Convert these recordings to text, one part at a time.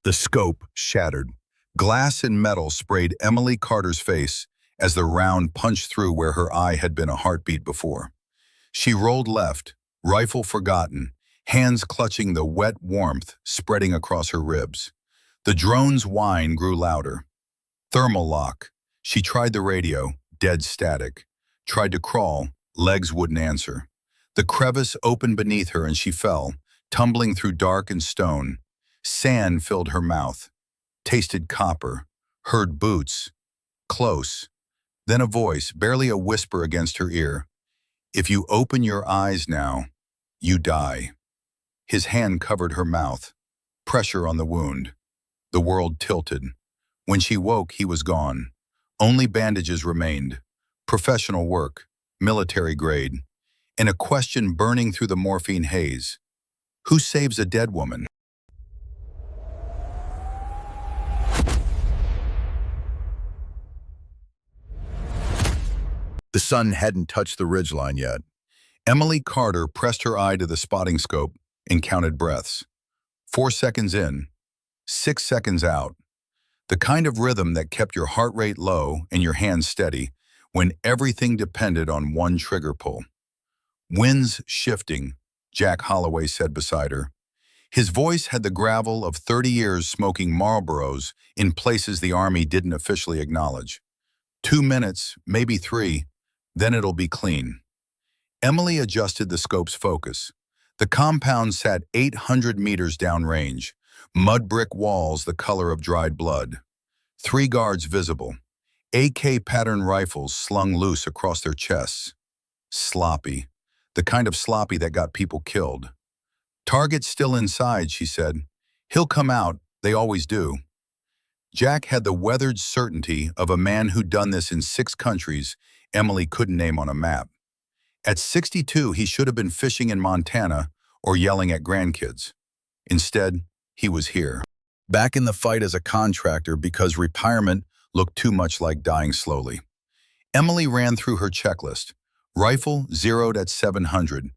The scope shattered. Glass and metal sprayed Emily Carter's face as the round punched through where her eye had been a heartbeat before. She rolled left, rifle forgotten, hands clutching the wet warmth spreading across her ribs. The drone's whine grew louder. Thermal lock. She tried the radio, dead static. Tried to crawl, legs wouldn't answer. The crevice opened beneath her and she fell, tumbling through dark and stone. Sand filled her mouth. Tasted copper. Heard boots. Close. Then a voice, barely a whisper against her ear. If you open your eyes now, you die. His hand covered her mouth. Pressure on the wound. The world tilted. When she woke, he was gone. Only bandages remained. Professional work. Military grade. And a question burning through the morphine haze. Who saves a dead woman? The sun hadn't touched the ridgeline yet. Emily Carter pressed her eye to the spotting scope and counted breaths. 4 seconds in, 6 seconds out. The kind of rhythm that kept your heart rate low and your hands steady when everything depended on one trigger pull. Winds shifting, Jack Holloway said beside her. His voice had the gravel of 30 years smoking Marlboros in places the Army didn't officially acknowledge. 2 minutes, maybe 3, then it'll be clean. Emily adjusted the scope's focus. The compound sat 800 meters downrange, mud brick walls the color of dried blood. 3 guards visible, AK pattern rifles slung loose across their chests. Sloppy, the kind of sloppy that got people killed. Target's still inside, she said. He'll come out, they always do. Jack had the weathered certainty of a man who'd done this in 6 countries Emily couldn't name on a map. At 62, he should have been fishing in Montana or yelling at grandkids. Instead, he was here. Back in the fight as a contractor because retirement looked too much like dying slowly. Emily ran through her checklist. Rifle zeroed at 700.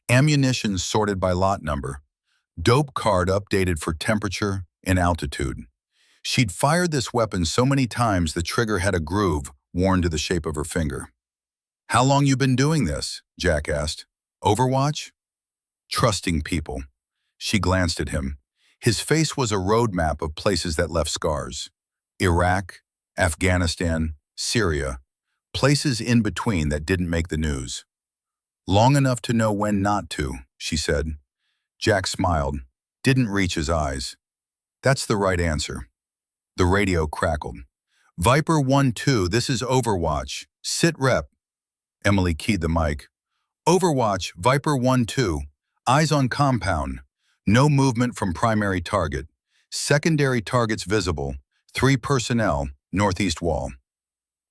Ammunition sorted by lot number. Dope card updated for temperature and altitude. She'd fired this weapon so many times the trigger had a groove worn to the shape of her finger. How long you been doing this? Jack asked. Overwatch? Trusting people. She glanced at him. His face was a roadmap of places that left scars. Iraq, Afghanistan, Syria. Places in between that didn't make the news. Long enough to know when not to, she said. Jack smiled, didn't reach his eyes. That's the right answer. The radio crackled. Viper 1-2, this is Overwatch. Sit rep. Emily keyed the mic. Overwatch, Viper 1-2. Eyes on compound. No movement from primary target. Secondary targets visible. 3 personnel, northeast wall.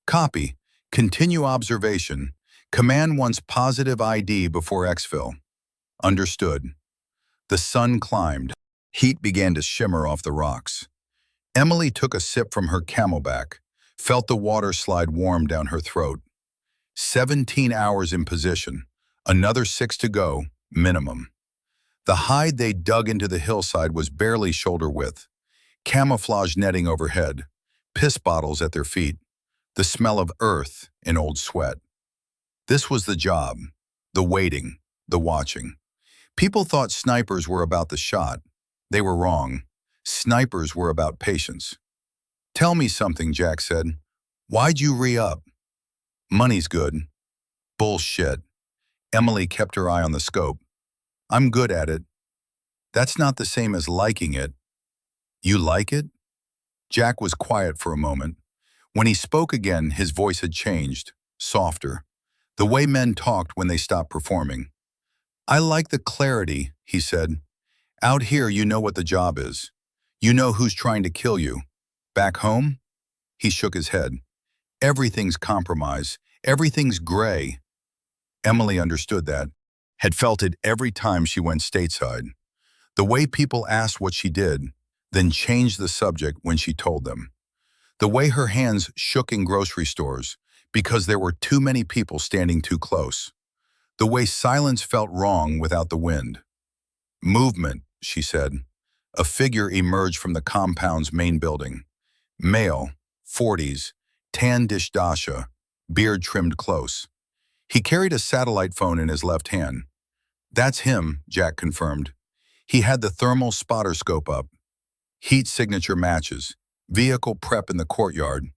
Copy. Continue observation. Command wants positive ID before exfil. Understood. The sun climbed. Heat began to shimmer off the rocks. Emily took a sip from her Camelback, felt the water slide warm down her throat. 17 hours in position, another 6 to go, minimum. The hide they dug into the hillside was barely shoulder width. Camouflage netting overhead, piss bottles at their feet, the smell of earth and old sweat. This was the job, the waiting, the watching. People thought snipers were about the shot. They were wrong. Snipers were about patience. Tell me something, Jack said. Why'd you re-up? Money's good. Bullshit. Emily kept her eye on the scope. I'm good at it. That's not the same as liking it. You like it? Jack was quiet for a moment. When he spoke again, his voice had changed, softer. The way men talked when they stopped performing. I like the clarity, he said. Out here, you know what the job is. You know who's trying to kill you. Back home? He shook his head. Everything's compromise. Everything's gray. Emily understood that, had felt it every time she went stateside. The way people asked what she did, then changed the subject when she told them. The way her hands shook in grocery stores because there were too many people standing too close. The way silence felt wrong without the wind. Movement, she said. A figure emerged from the compound's main building. Male, 40s, tan dishdasha, beard trimmed close. He carried a satellite phone in his left hand. That's him, Jack confirmed. He had the thermal spotter scope up. Heat signature matches. Vehicle prep in the courtyard.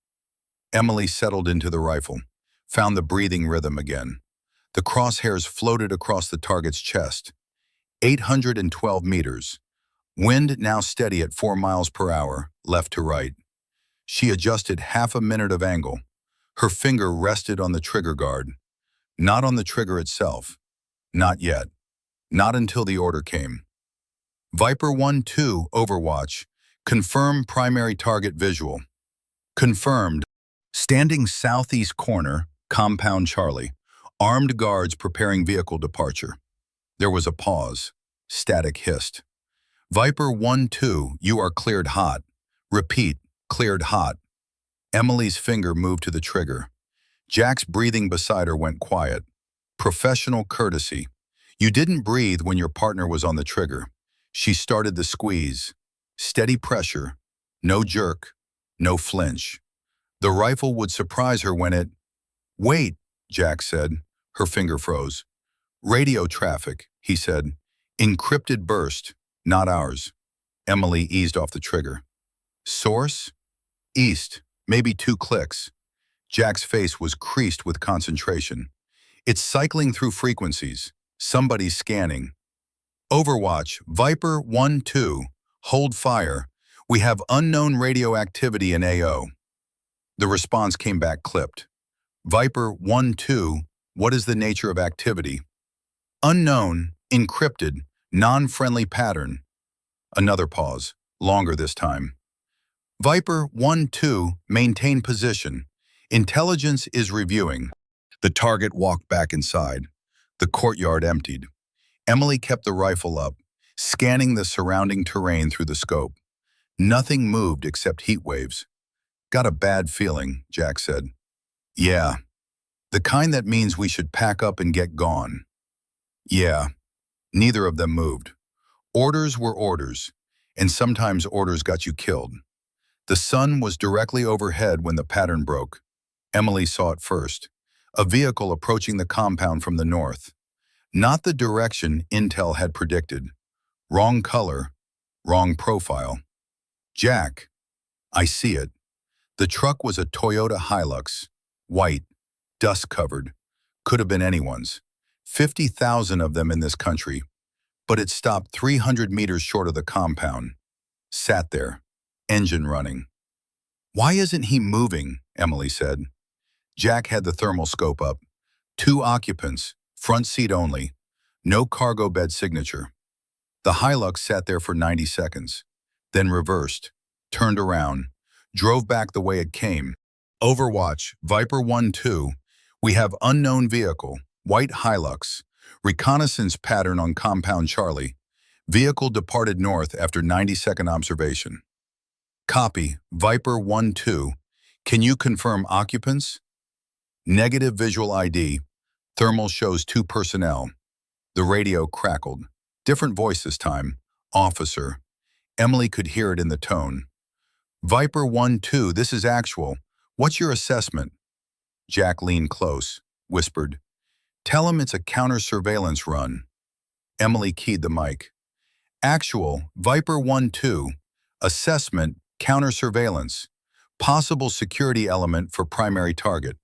Emily settled into the rifle, found the breathing rhythm again. The crosshairs floated across the target's chest. 812 meters. Wind now steady at 4 miles per hour, left to right. She adjusted half a minute of angle. Her finger rested on the trigger guard. Not on the trigger itself. Not yet. Not until the order came. Viper 1-2, Overwatch. Confirm primary target visual. Confirmed. Standing southeast corner, Compound Charlie. Armed guards preparing vehicle departure. There was a pause. Static hissed. Viper 1-2, you are cleared hot. Repeat, cleared hot. Emily's finger moved to the trigger. Jack's breathing beside her went quiet. Professional courtesy. You didn't breathe when your partner was on the trigger. She started the squeeze. Steady pressure. No jerk. No flinch. The rifle would surprise her when it... Wait, Jack said. Her finger froze. Radio traffic, he said. Encrypted burst, not ours. Emily eased off the trigger. Source? East, maybe 2 clicks. Jack's face was creased with concentration. It's cycling through frequencies. Somebody's scanning. Overwatch, Viper 1-2, hold fire. We have unknown radioactivity in AO. The response came back clipped. Viper 1-2, what is the nature of activity? Unknown, encrypted, non-friendly pattern. Another pause, longer this time. Viper 1-2, maintain position. Intelligence is reviewing. The target walked back inside. The courtyard emptied. Emily kept the rifle up, scanning the surrounding terrain through the scope. Nothing moved except heat waves. Got a bad feeling, Jack said. Yeah. The kind that means we should pack up and get gone. Yeah. Neither of them moved. Orders were orders, and sometimes orders got you killed. The sun was directly overhead when the pattern broke. Emily saw it first. A vehicle approaching the compound from the north. Not the direction Intel had predicted. Wrong color, wrong profile. Jack, I see it. The truck was a Toyota Hilux, white, dust-covered. Could have been anyone's. 50,000 of them in this country. But it stopped 300 meters short of the compound. Sat there, engine running. Why isn't he moving? Emily said. Jack had the thermal scope up. 2 occupants, front seat only. No cargo bed signature. The Hilux sat there for 90 seconds. Then reversed, turned around, drove back the way it came. Overwatch, Viper 1-2. We have unknown vehicle, white Hilux. Reconnaissance pattern on Compound Charlie. Vehicle departed north after 90-second observation. Copy, Viper 1-2. Can you confirm occupants? Negative visual ID. Thermal shows 2 personnel. The radio crackled. Different voice this time. Officer. Emily could hear it in the tone. Viper 1-2, this is actual. What's your assessment? Jack leaned close, whispered. Tell him it's a counter-surveillance run. Emily keyed the mic. Actual, Viper 1-2. Assessment, counter-surveillance. Possible security element for primary target.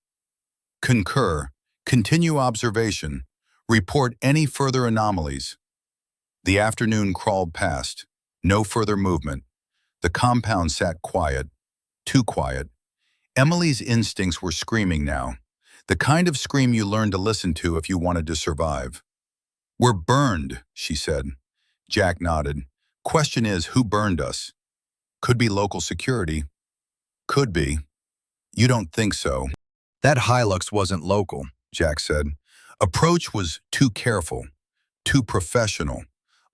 Concur. Continue observation. Report any further anomalies. The afternoon crawled past. No further movement. The compound sat quiet. Too quiet. Emily's instincts were screaming now. The kind of scream you learned to listen to if you wanted to survive. We're burned, she said. Jack nodded. Question is, who burned us? Could be local security. Could be. You don't think so. That Hilux wasn't local, Jack said. Approach was too careful, too professional.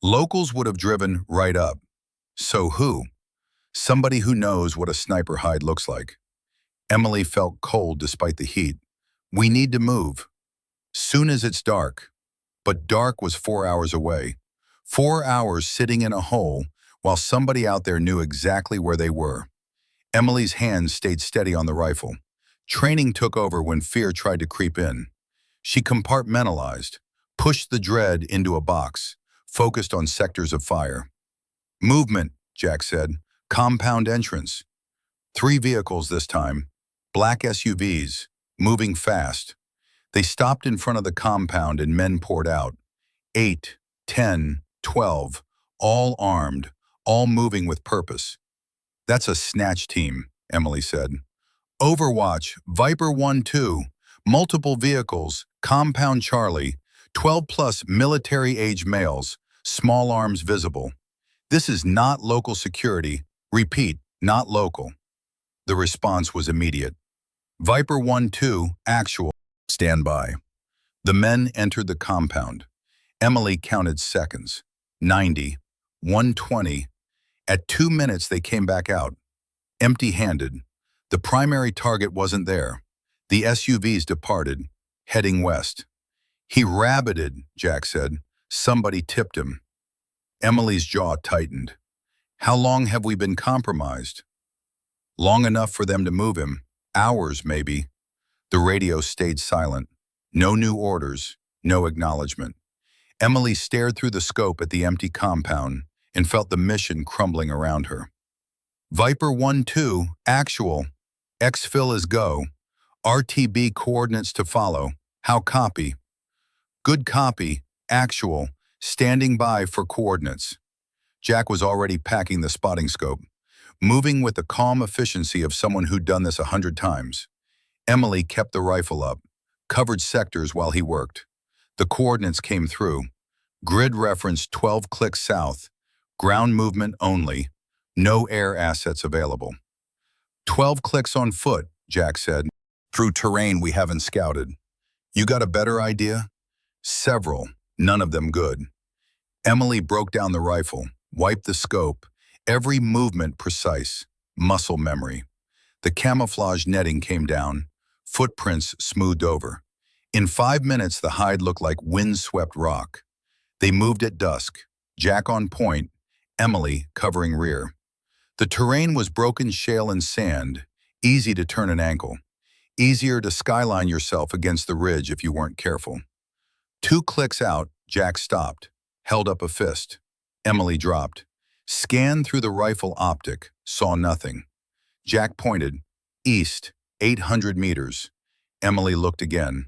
Locals would have driven right up. So who? Somebody who knows what a sniper hide looks like. Emily felt cold despite the heat. We need to move. Soon as it's dark. But dark was 4 hours away. 4 hours sitting in a hole while somebody out there knew exactly where they were. Emily's hands stayed steady on the rifle. Training took over when fear tried to creep in. She compartmentalized, pushed the dread into a box, focused on sectors of fire. Movement, Jack said. Compound entrance. 3 vehicles this time. Black SUVs, moving fast. They stopped in front of the compound and men poured out. 8, 10, 12, all armed, all moving with purpose. That's a snatch team, Emily said. Overwatch, Viper 1-2, multiple vehicles, Compound Charlie, 12-plus military-age males, small arms visible. This is not local security. Repeat, not local. The response was immediate. Viper 1-2, actual. Stand by. The men entered the compound. Emily counted seconds. 90, 120. At 2 minutes, they came back out. Empty-handed. The primary target wasn't there. The SUVs departed, heading west. He rabbited, Jack said. Somebody tipped him. Emily's jaw tightened. How long have we been compromised? Long enough for them to move him. Hours, maybe. The radio stayed silent. No new orders, no acknowledgement. Emily stared through the scope at the empty compound and felt the mission crumbling around her. Viper 1-2, actual. Exfil is go. RTB coordinates to follow. How copy? Good copy, actual. Standing by for coordinates. Jack was already packing the spotting scope, moving with the calm efficiency of someone who'd done this 100 times. Emily kept the rifle up, covered sectors while he worked. The coordinates came through. Grid reference 12 clicks south. Ground movement only. No air assets available. 12 clicks on foot, Jack said. Through terrain we haven't scouted. You got a better idea? Several, none of them good. Emily broke down the rifle, wiped the scope, every movement precise, muscle memory. The camouflage netting came down, footprints smoothed over. In 5 minutes, the hide looked like wind-swept rock. They moved at dusk, Jack on point, Emily covering rear. The terrain was broken shale and sand, easy to turn an ankle. Easier to skyline yourself against the ridge if you weren't careful. 2 clicks out, Jack stopped, held up a fist. Emily dropped. Scanned through the rifle optic, saw nothing. Jack pointed. East, 800 meters. Emily looked again.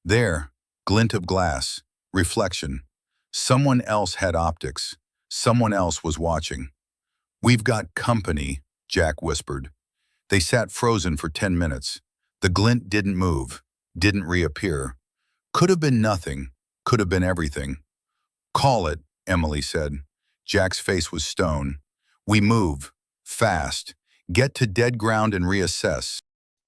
There, glint of glass, reflection. Someone else had optics. Someone else was watching. We've got company, Jack whispered. They sat frozen for 10 minutes. The glint didn't move, didn't reappear. Could have been nothing, could have been everything. Call it, Emily said. Jack's face was stone. We move, fast, get to dead ground and reassess.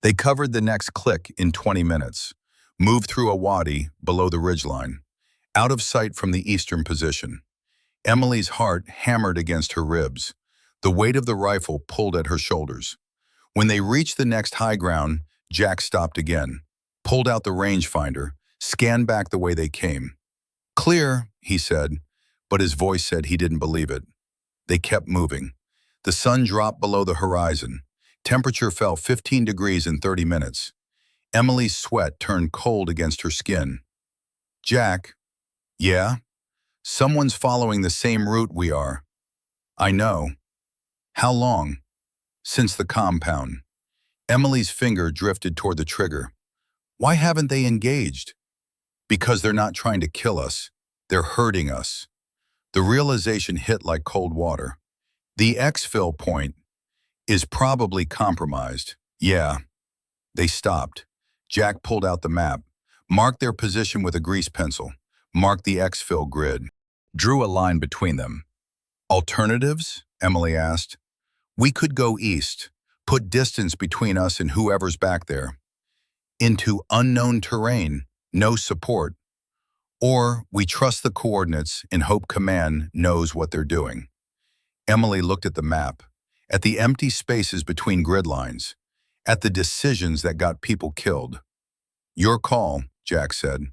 They covered the next click in 20 minutes, moved through a wadi below the ridgeline, out of sight from the eastern position. Emily's heart hammered against her ribs. The weight of the rifle pulled at her shoulders. When they reached the next high ground, Jack stopped again, pulled out the rangefinder, scanned back the way they came. Clear, he said, but his voice said he didn't believe it. They kept moving. The sun dropped below the horizon. Temperature fell 15 degrees in 30 minutes. Emily's sweat turned cold against her skin. Jack, yeah? Someone's following the same route we are. I know. How long? Since the compound. Emily's finger drifted toward the trigger. Why haven't they engaged? Because they're not trying to kill us. They're hurting us. The realization hit like cold water. The exfil point is probably compromised. Yeah. They stopped. Jack pulled out the map, marked their position with a grease pencil, marked the exfil grid, drew a line between them. Alternatives? Emily asked. We could go east, put distance between us and whoever's back there. Into unknown terrain, no support. Or we trust the coordinates and hope command knows what they're doing. Emily looked at the map, at the empty spaces between grid lines, at the decisions that got people killed. Your call, Jack said.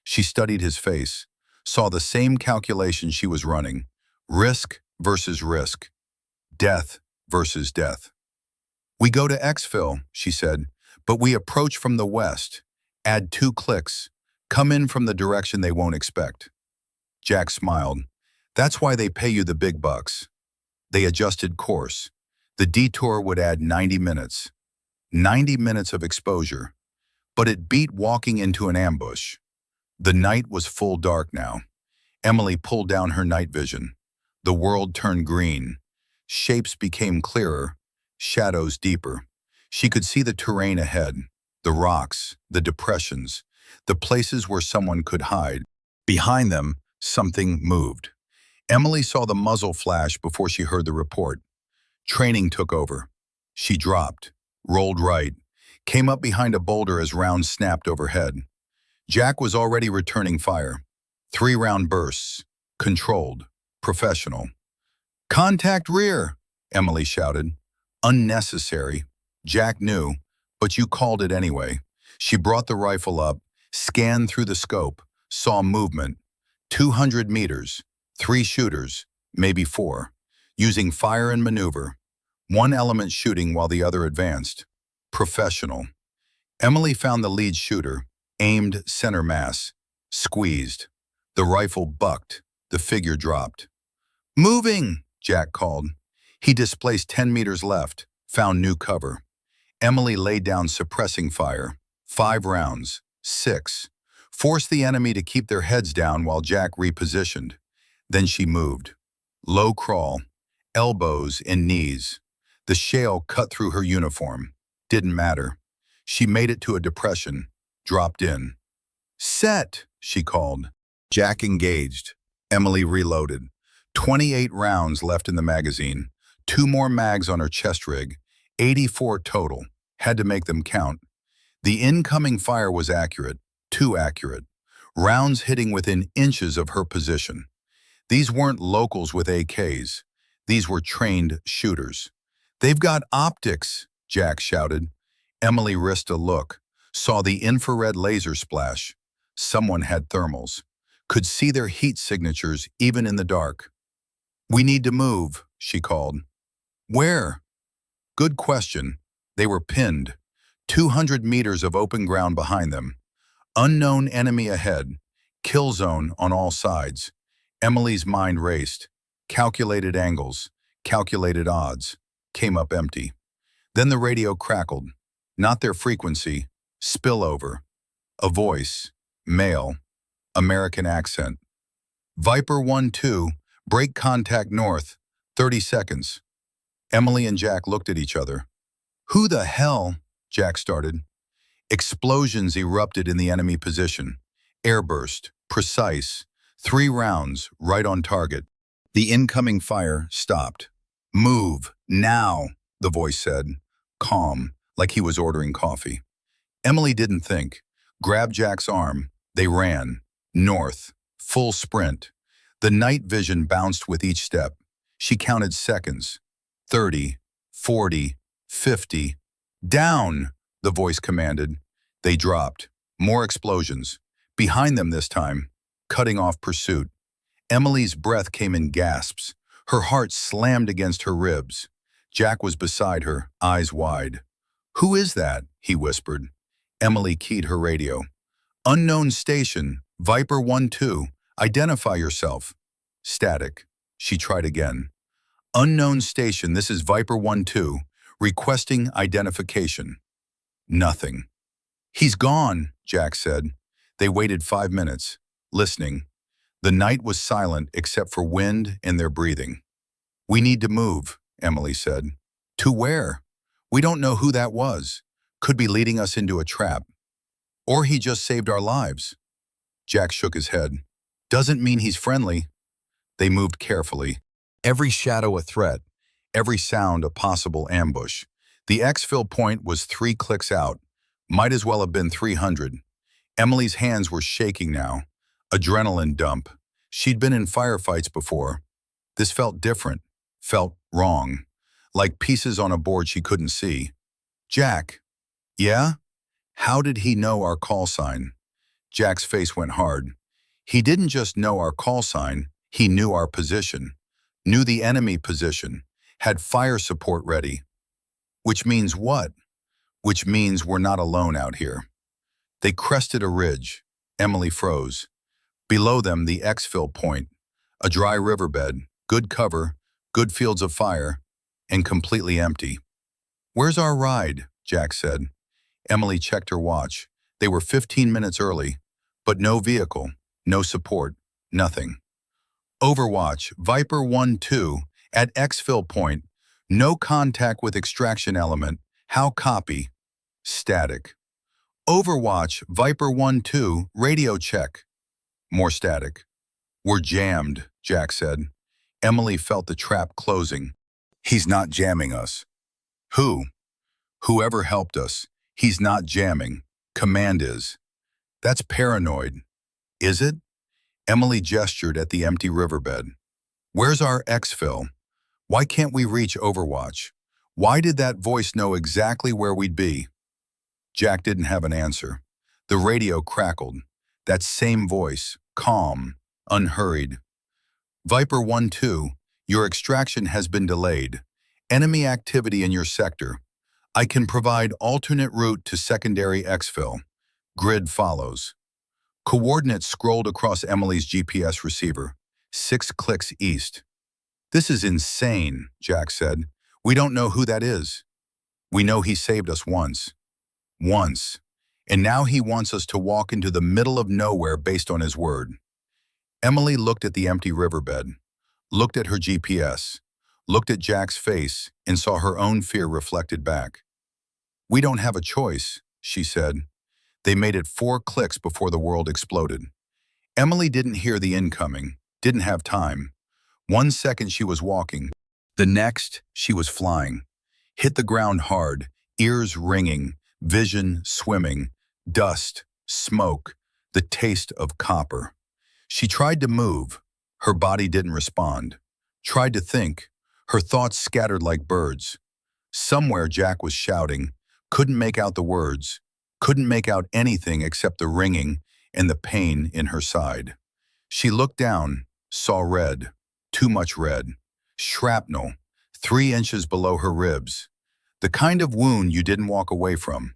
She studied his face, saw the same calculation she was running. Risk versus risk. Death versus death. We go to exfil, she said, but we approach from the west. Add 2 clicks. Come in from the direction they won't expect. Jack smiled. That's why they pay you the big bucks. They adjusted course. The detour would add 90 minutes. 90 minutes of exposure. But it beat walking into an ambush. The night was full dark now. Emily pulled down her night vision. The world turned green. Shapes became clearer, shadows deeper. She could see the terrain ahead, the rocks, the depressions, the places where someone could hide. Behind them, something moved. Emily saw the muzzle flash before she heard the report. Training took over. She dropped, rolled right, came up behind a boulder as rounds snapped overhead. Jack was already returning fire. 3-round bursts, controlled, professional. Contact rear, Emily shouted. Unnecessary. Jack knew, but you called it anyway. She brought the rifle up, scanned through the scope, saw movement. 200 meters, 3 shooters, maybe 4, using fire and maneuver. One element shooting while the other advanced. Professional. Emily found the lead shooter, aimed center mass, squeezed. The rifle bucked, the figure dropped. Moving, Jack called. He displaced 10 meters left, found new cover. Emily laid down suppressing fire. 5 rounds, 6. Forced the enemy to keep their heads down while Jack repositioned. Then she moved. Low crawl, elbows and knees. The shale cut through her uniform. Didn't matter. She made it to a depression, dropped in. Set, she called. Jack engaged. Emily reloaded. 28 rounds left in the magazine. 2 more mags on her chest rig. 84 total. Had to make them count. The incoming fire was accurate, too accurate. Rounds hitting within inches of her position. These weren't locals with AKs. These were trained shooters. They've got optics, Jack shouted. Emily risked a look, saw the infrared laser splash. Someone had thermals. Could see their heat signatures even in the dark. We need to move, she called. Where? Good question. They were pinned. 200 meters of open ground behind them. Unknown enemy ahead. Kill zone on all sides. Emily's mind raced. Calculated angles. Calculated odds. Came up empty. Then the radio crackled. Not their frequency. Spillover. A voice. Male. American accent. Viper 1-2, break contact north, 30 seconds. Emily and Jack looked at each other. Who the hell? Jack started. Explosions erupted in the enemy position. Airburst, precise. 3 rounds, right on target. The incoming fire stopped. Move, now, the voice said, calm, like he was ordering coffee. Emily didn't think. Grabbed Jack's arm. They ran. North, full sprint. The night vision bounced with each step. She counted seconds. 30, 40, 50. Down, the voice commanded. They dropped. More explosions. Behind them this time, cutting off pursuit. Emily's breath came in gasps. Her heart slammed against her ribs. Jack was beside her, eyes wide. Who is that? He whispered. Emily keyed her radio. Unknown station, Viper 1-2, identify yourself. Static. She tried again. Unknown station, this is Viper 1-2, requesting identification. Nothing. He's gone, Jack said. They waited 5 minutes, listening. The night was silent except for wind and their breathing. We need to move, Emily said. To where? We don't know who that was. Could be leading us into a trap. Or he just saved our lives. Jack shook his head. Doesn't mean he's friendly. They moved carefully. Every shadow a threat. Every sound a possible ambush. The exfil point was 3 clicks out. Might as well have been 300. Emily's hands were shaking now. Adrenaline dump. She'd been in firefights before. This felt different. Felt wrong. Like pieces on a board she couldn't see. Jack. Yeah? How did he know our call sign? Jack's face went hard. He didn't just know our call sign, he knew our position. Knew the enemy position, had fire support ready. Which means what? Which means we're not alone out here. They crested a ridge. Emily froze. Below them, the exfil point, a dry riverbed, good cover, good fields of fire, and completely empty. "Where's our ride?" Jack said. Emily checked her watch. They were 15 minutes early, but no vehicle, no support, nothing. Overwatch, Viper 1-2, at exfil point, no contact with extraction element. How copy? Static. Overwatch, Viper 1-2, radio check. More static. "We're jammed," Jack said. Emily felt the trap closing. "He's not jamming us." "Who?" "Whoever helped us. He's not jamming. Command is." "That's paranoid." "Is it?" Emily gestured at the empty riverbed. "Where's our exfil? Why can't we reach Overwatch? Why did that voice know exactly where we'd be?" Jack didn't have an answer. The radio crackled. That same voice, calm, unhurried. "Viper 1-2, your extraction has been delayed. Enemy activity in your sector. I can provide alternate route to secondary exfil. Grid follows." Coordinates scrolled across Emily's GPS receiver. 6 clicks east. "This is insane," Jack said. "We don't know who that is. We know he saved us once. Once. And now he wants us to walk into the middle of nowhere based on his word." Emily looked at the empty riverbed, looked at her GPS, looked at Jack's face, and saw her own fear reflected back. "We don't have a choice," she said. They made it 4 clicks before the world exploded. Emily didn't hear the incoming, didn't have time. 1 second she was walking. The next, she was flying. Hit the ground hard, ears ringing, vision swimming, dust, smoke, the taste of copper. She tried to move. Her body didn't respond. Tried to think. Her thoughts scattered like birds. Somewhere Jack was shouting, couldn't make out the words, couldn't make out anything except the ringing and the pain in her side. She looked down, saw red, too much red, shrapnel, 3 inches below her ribs. The kind of wound you didn't walk away from.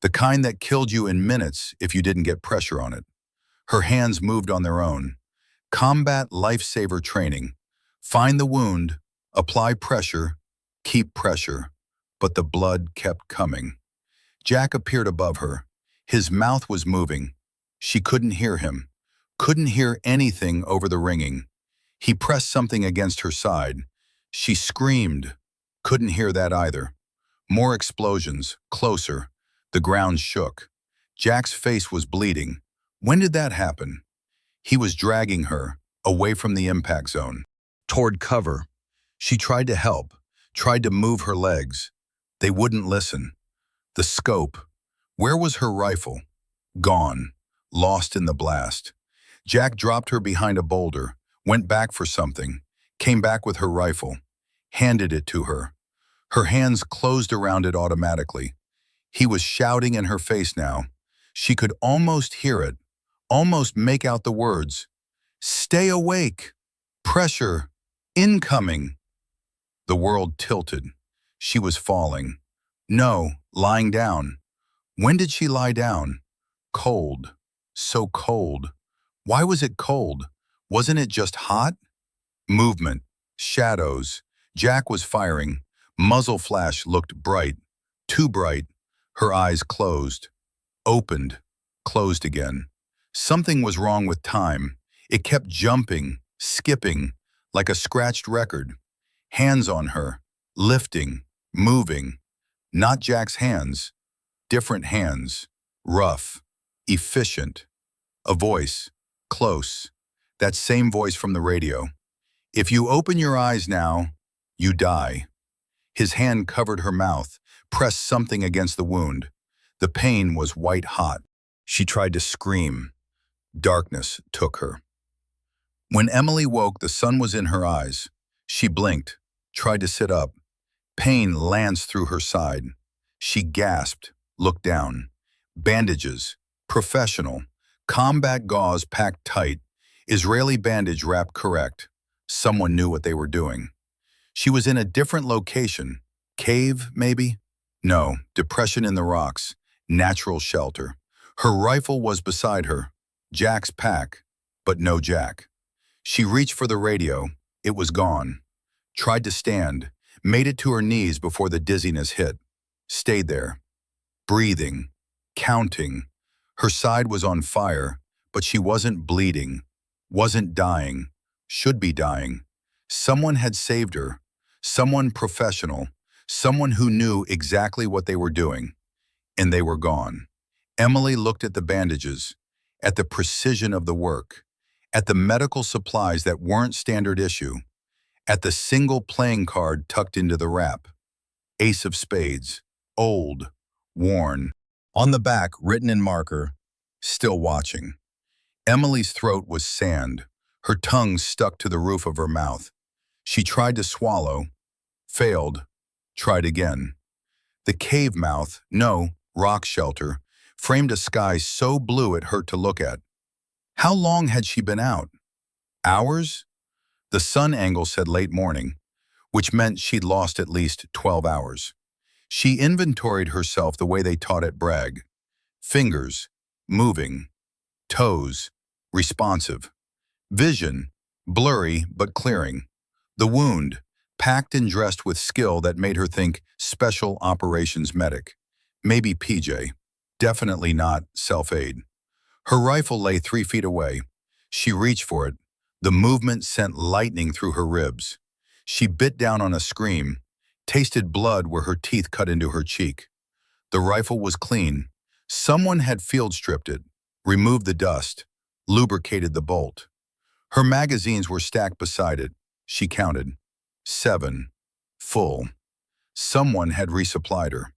The kind that killed you in minutes if you didn't get pressure on it. Her hands moved on their own. Combat lifesaver training. Find the wound, apply pressure, keep pressure. But the blood kept coming. Jack appeared above her. His mouth was moving. She couldn't hear him. Couldn't hear anything over the ringing. He pressed something against her side. She screamed. Couldn't hear that either. More explosions, closer. The ground shook. Jack's face was bleeding. When did that happen? He was dragging her, away from the impact zone, toward cover. She tried to help, tried to move her legs. They wouldn't listen. The scope. Where was her rifle? Gone, lost in the blast. Jack dropped her behind a boulder, went back for something, came back with her rifle, handed it to her. Her hands closed around it automatically. He was shouting in her face now. She could almost hear it, almost make out the words. "Stay awake! Pressure! Incoming!" The world tilted. She was falling. No, lying down. When did she lie down? Cold. So cold. Why was it cold? Wasn't it just hot? Movement. Shadows. Jack was firing. Muzzle flash looked bright. Too bright. Her eyes closed. Opened. Closed again. Something was wrong with time. It kept jumping, skipping, like a scratched record. Hands on her. Lifting. Moving. Not Jack's hands. Different hands. Rough. Efficient. A voice. Close. That same voice from the radio. "If you open your eyes now, you die." His hand covered her mouth, pressed something against the wound. The pain was white hot. She tried to scream. Darkness took her. When Emily woke, the sun was in her eyes. She blinked, tried to sit up. Pain lanced through her side. She gasped, looked down. Bandages, professional, combat gauze packed tight, Israeli bandage wrapped correct. Someone knew what they were doing. She was in a different location. Cave, maybe? No, depression in the rocks. Natural shelter. Her rifle was beside her. Jack's pack, but no Jack. She reached for the radio. It was gone. Tried to stand. Made it to her knees before the dizziness hit. Stayed there. Breathing. Counting. Her side was on fire, but she wasn't bleeding. Wasn't dying. Should be dying. Someone had saved her. Someone professional. Someone who knew exactly what they were doing. And they were gone. Emily looked at the bandages, at the precision of the work, at the medical supplies that weren't standard issue, at the single playing card tucked into the wrap. Ace of spades. Old. Worn. On the back, written in marker, still watching. Emily's throat was sand. Her tongue stuck to the roof of her mouth. She tried to swallow, failed, tried again. The cave mouth, no, rock shelter, framed a sky so blue it hurt to look at. How long had she been out? Hours? The sun angle said late morning, which meant she'd lost at least 12 hours. She inventoried herself the way they taught at Bragg. Fingers, moving. Toes, responsive. Vision, blurry but clearing. The wound, packed and dressed with skill that made her think special operations medic. Maybe PJ. Definitely not self-aid. Her rifle lay 3 feet away. She reached for it. The movement sent lightning through her ribs. She bit down on a scream, tasted blood where her teeth cut into her cheek. The rifle was clean. Someone had field stripped it, removed the dust, lubricated the bolt. Her magazines were stacked beside it. She counted. 7. Full. Someone had resupplied her.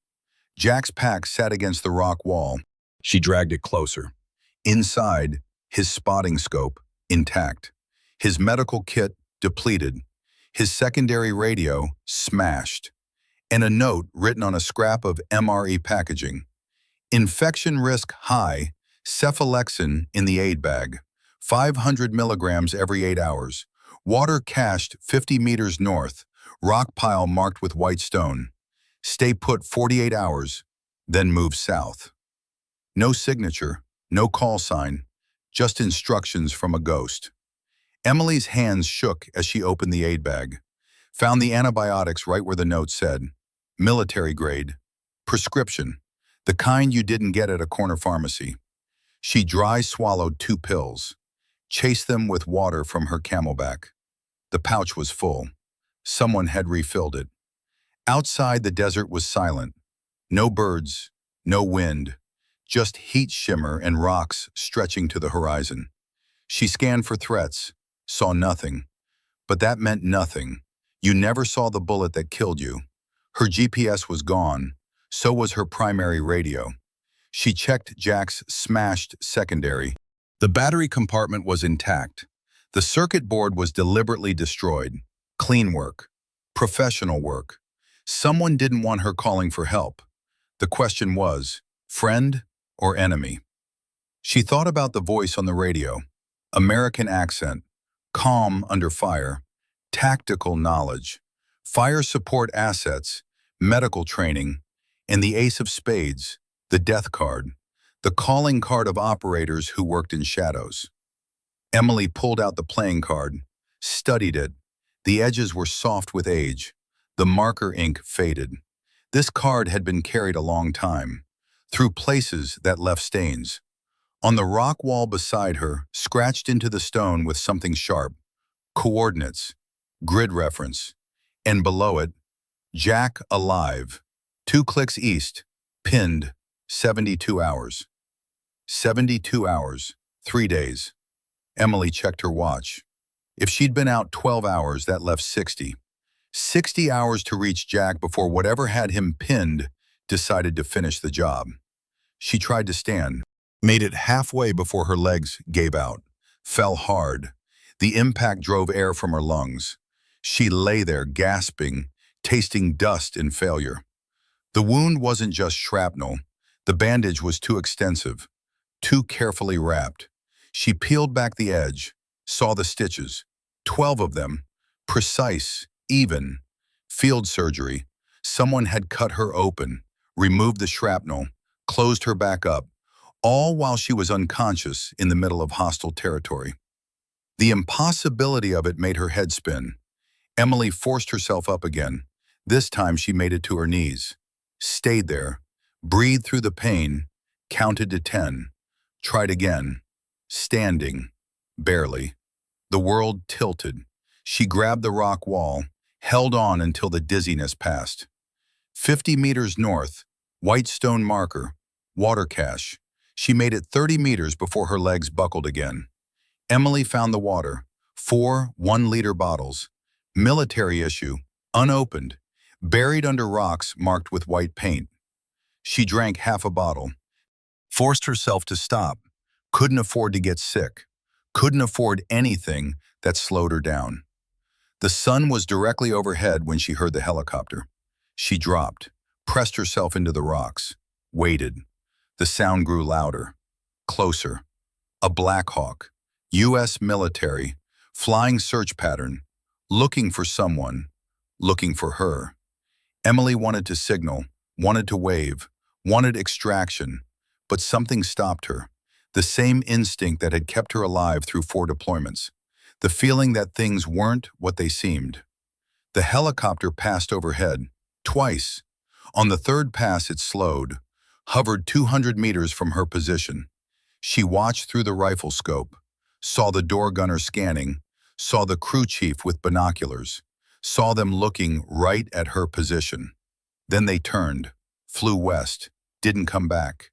Jack's pack sat against the rock wall. She dragged it closer. Inside, his spotting scope, intact. His medical kit, depleted. His secondary radio, smashed. And a note written on a scrap of MRE packaging. Infection risk high, cephalexin in the aid bag. 500 milligrams every 8 hours. Water cached 50 meters north. Rock pile marked with white stone. Stay put 48 hours, then move south. No signature, no call sign, just instructions from a ghost. Emily's hands shook as she opened the aid bag. Found the antibiotics right where the note said. Military grade. Prescription. The kind you didn't get at a corner pharmacy. She dry swallowed 2 pills. Chased them with water from her camelback. The pouch was full. Someone had refilled it. Outside, the desert was silent. No birds, no wind, just heat shimmer and rocks stretching to the horizon. She scanned for threats, saw nothing. But that meant nothing. You never saw the bullet that killed you. Her GPS was gone. So was her primary radio. She checked Jack's smashed secondary. The battery compartment was intact. The circuit board was deliberately destroyed. Clean work. Professional work. Someone didn't want her calling for help. The question was, friend or enemy? She thought about the voice on the radio. American accent. Calm under fire. Tactical knowledge. Fire support assets. Medical training. And the ace of spades. The death card. The calling card of operators who worked in shadows. Emily pulled out the playing card, studied it. The edges were soft with age. The marker ink faded. This card had been carried a long time, through places that left stains. On the rock wall beside her, scratched into the stone with something sharp, coordinates, grid reference, and below it, Jack alive, 2 clicks east, pinned, 72 hours. 72 hours, 3 days. Emily checked her watch. If she'd been out 12 hours, that left 60. 60 hours to reach Jack before whatever had him pinned decided to finish the job. She tried to stand, made it halfway before her legs gave out, fell hard. The impact drove air from her lungs. She lay there gasping, tasting dust and failure. The wound wasn't just shrapnel. The bandage was too extensive, too carefully wrapped. She peeled back the edge, saw the stitches, 12 of them. Precise, even. Field surgery. Someone had cut her open, removed the shrapnel, closed her back up, all while she was unconscious in the middle of hostile territory. The impossibility of it made her head spin. Emily forced herself up again. This time she made it to her knees. Stayed there. Breathed through the pain. Counted to 10. Tried again. Standing. Barely. The world tilted. She grabbed the rock wall, held on until the dizziness passed. 50 meters north, white stone marker, water cache. She made it 30 meters before her legs buckled again. Emily found the water, 4 1-liter bottles, military issue, unopened, buried under rocks marked with white paint. She drank half a bottle, forced herself to stop, couldn't afford to get sick, couldn't afford anything that slowed her down. The sun was directly overhead when she heard the helicopter. She dropped, pressed herself into the rocks, waited. The sound grew louder, closer. A Black Hawk, U.S. military, flying search pattern, looking for someone, looking for her. Emily wanted to signal, wanted to wave, wanted extraction, but something stopped her. The same instinct that had kept her alive through 4 deployments. The feeling that things weren't what they seemed. The helicopter passed overhead, twice. On the third pass it slowed, hovered 200 meters from her position. She watched through the rifle scope, saw the door gunner scanning, saw the crew chief with binoculars, saw them looking right at her position. Then they turned, flew west, didn't come back.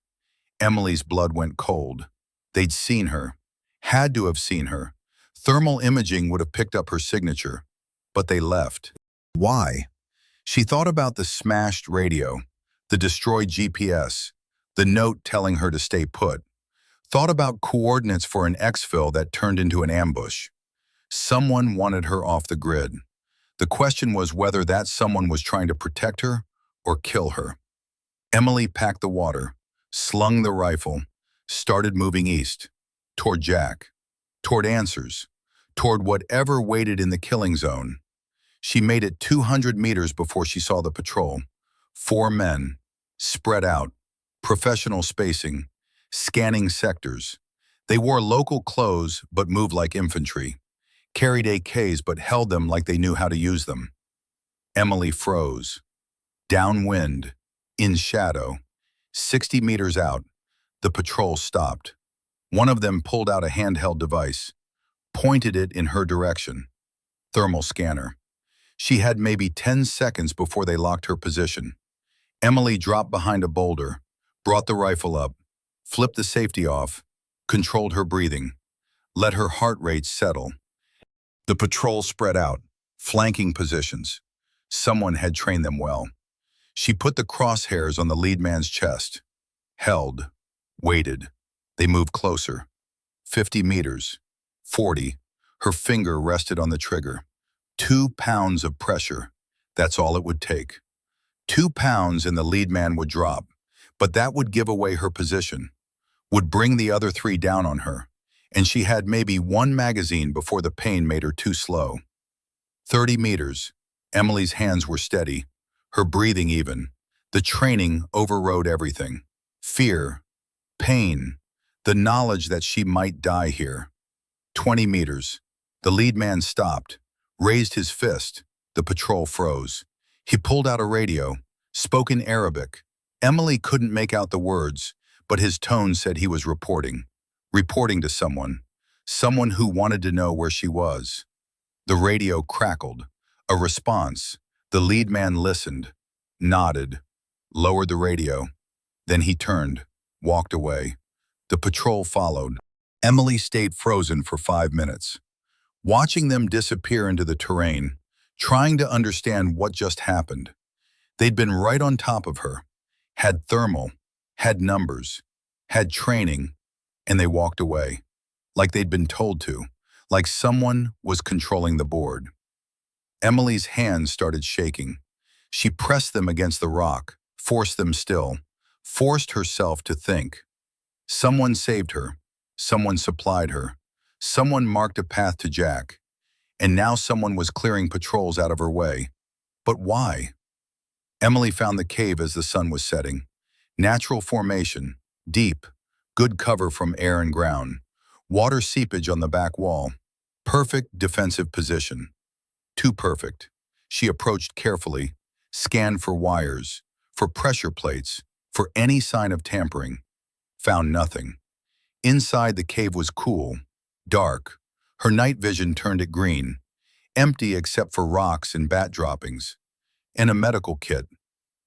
Emily's blood went cold. They'd seen her, had to have seen her. Thermal imaging would have picked up her signature, but they left. Why? She thought about the smashed radio, the destroyed GPS, the note telling her to stay put. Thought about coordinates for an exfil that turned into an ambush. Someone wanted her off the grid. The question was whether that someone was trying to protect her or kill her. Emily packed the water, slung the rifle, started moving east, toward Jack, toward answers, toward whatever waited in the killing zone. She made it 200 meters before she saw the patrol. 4 men, spread out, professional spacing, scanning sectors. They wore local clothes but moved like infantry, carried AKs but held them like they knew how to use them. Emily froze. Downwind, in shadow, 60 meters out, the patrol stopped. One of them pulled out a handheld device, pointed it in her direction. Thermal scanner. She had maybe 10 seconds before they locked her position. Emily dropped behind a boulder, brought the rifle up, flipped the safety off, controlled her breathing, let her heart rate settle. The patrol spread out, flanking positions. Someone had trained them well. She put the crosshairs on the lead man's chest, held, waited. They moved closer. 50 meters, 40. Her finger rested on the trigger. 2 pounds of pressure. That's all it would take. 2 pounds and the lead man would drop, but that would give away her position, would bring the other 3 down on her, and she had maybe 1 magazine before the pain made her too slow. 30 meters. Emily's hands were steady, her breathing even. The training overrode everything. Fear, pain, the knowledge that she might die here. 20 meters. The lead man stopped, raised his fist. The patrol froze. He pulled out a radio, spoke in Arabic. Emily couldn't make out the words, but his tone said he was reporting to someone who wanted to know where she was. The radio crackled. A response. The lead man listened, nodded, lowered the radio. Then he turned, walked away. The patrol followed. Emily stayed frozen for 5 minutes, watching them disappear into the terrain, trying to understand what just happened. They'd been right on top of her, had thermal, had numbers, had training, and they walked away, like they'd been told to, like someone was controlling the board. Emily's hands started shaking. She pressed them against the rock, forced them still, forced herself to think. Someone saved her. Someone supplied her. Someone marked a path to Jack. and now someone was clearing patrols out of her way. But why? Emily found the cave as the sun was setting. Natural formation, deep, good cover from air and ground, water seepage on the back wall, perfect defensive position. Too perfect. She approached carefully, scanned for wires, for pressure plates, for any sign of tampering. Found nothing. Inside, the cave was cool, dark. Her night vision turned it green, empty except for rocks and bat droppings. And a medical kit.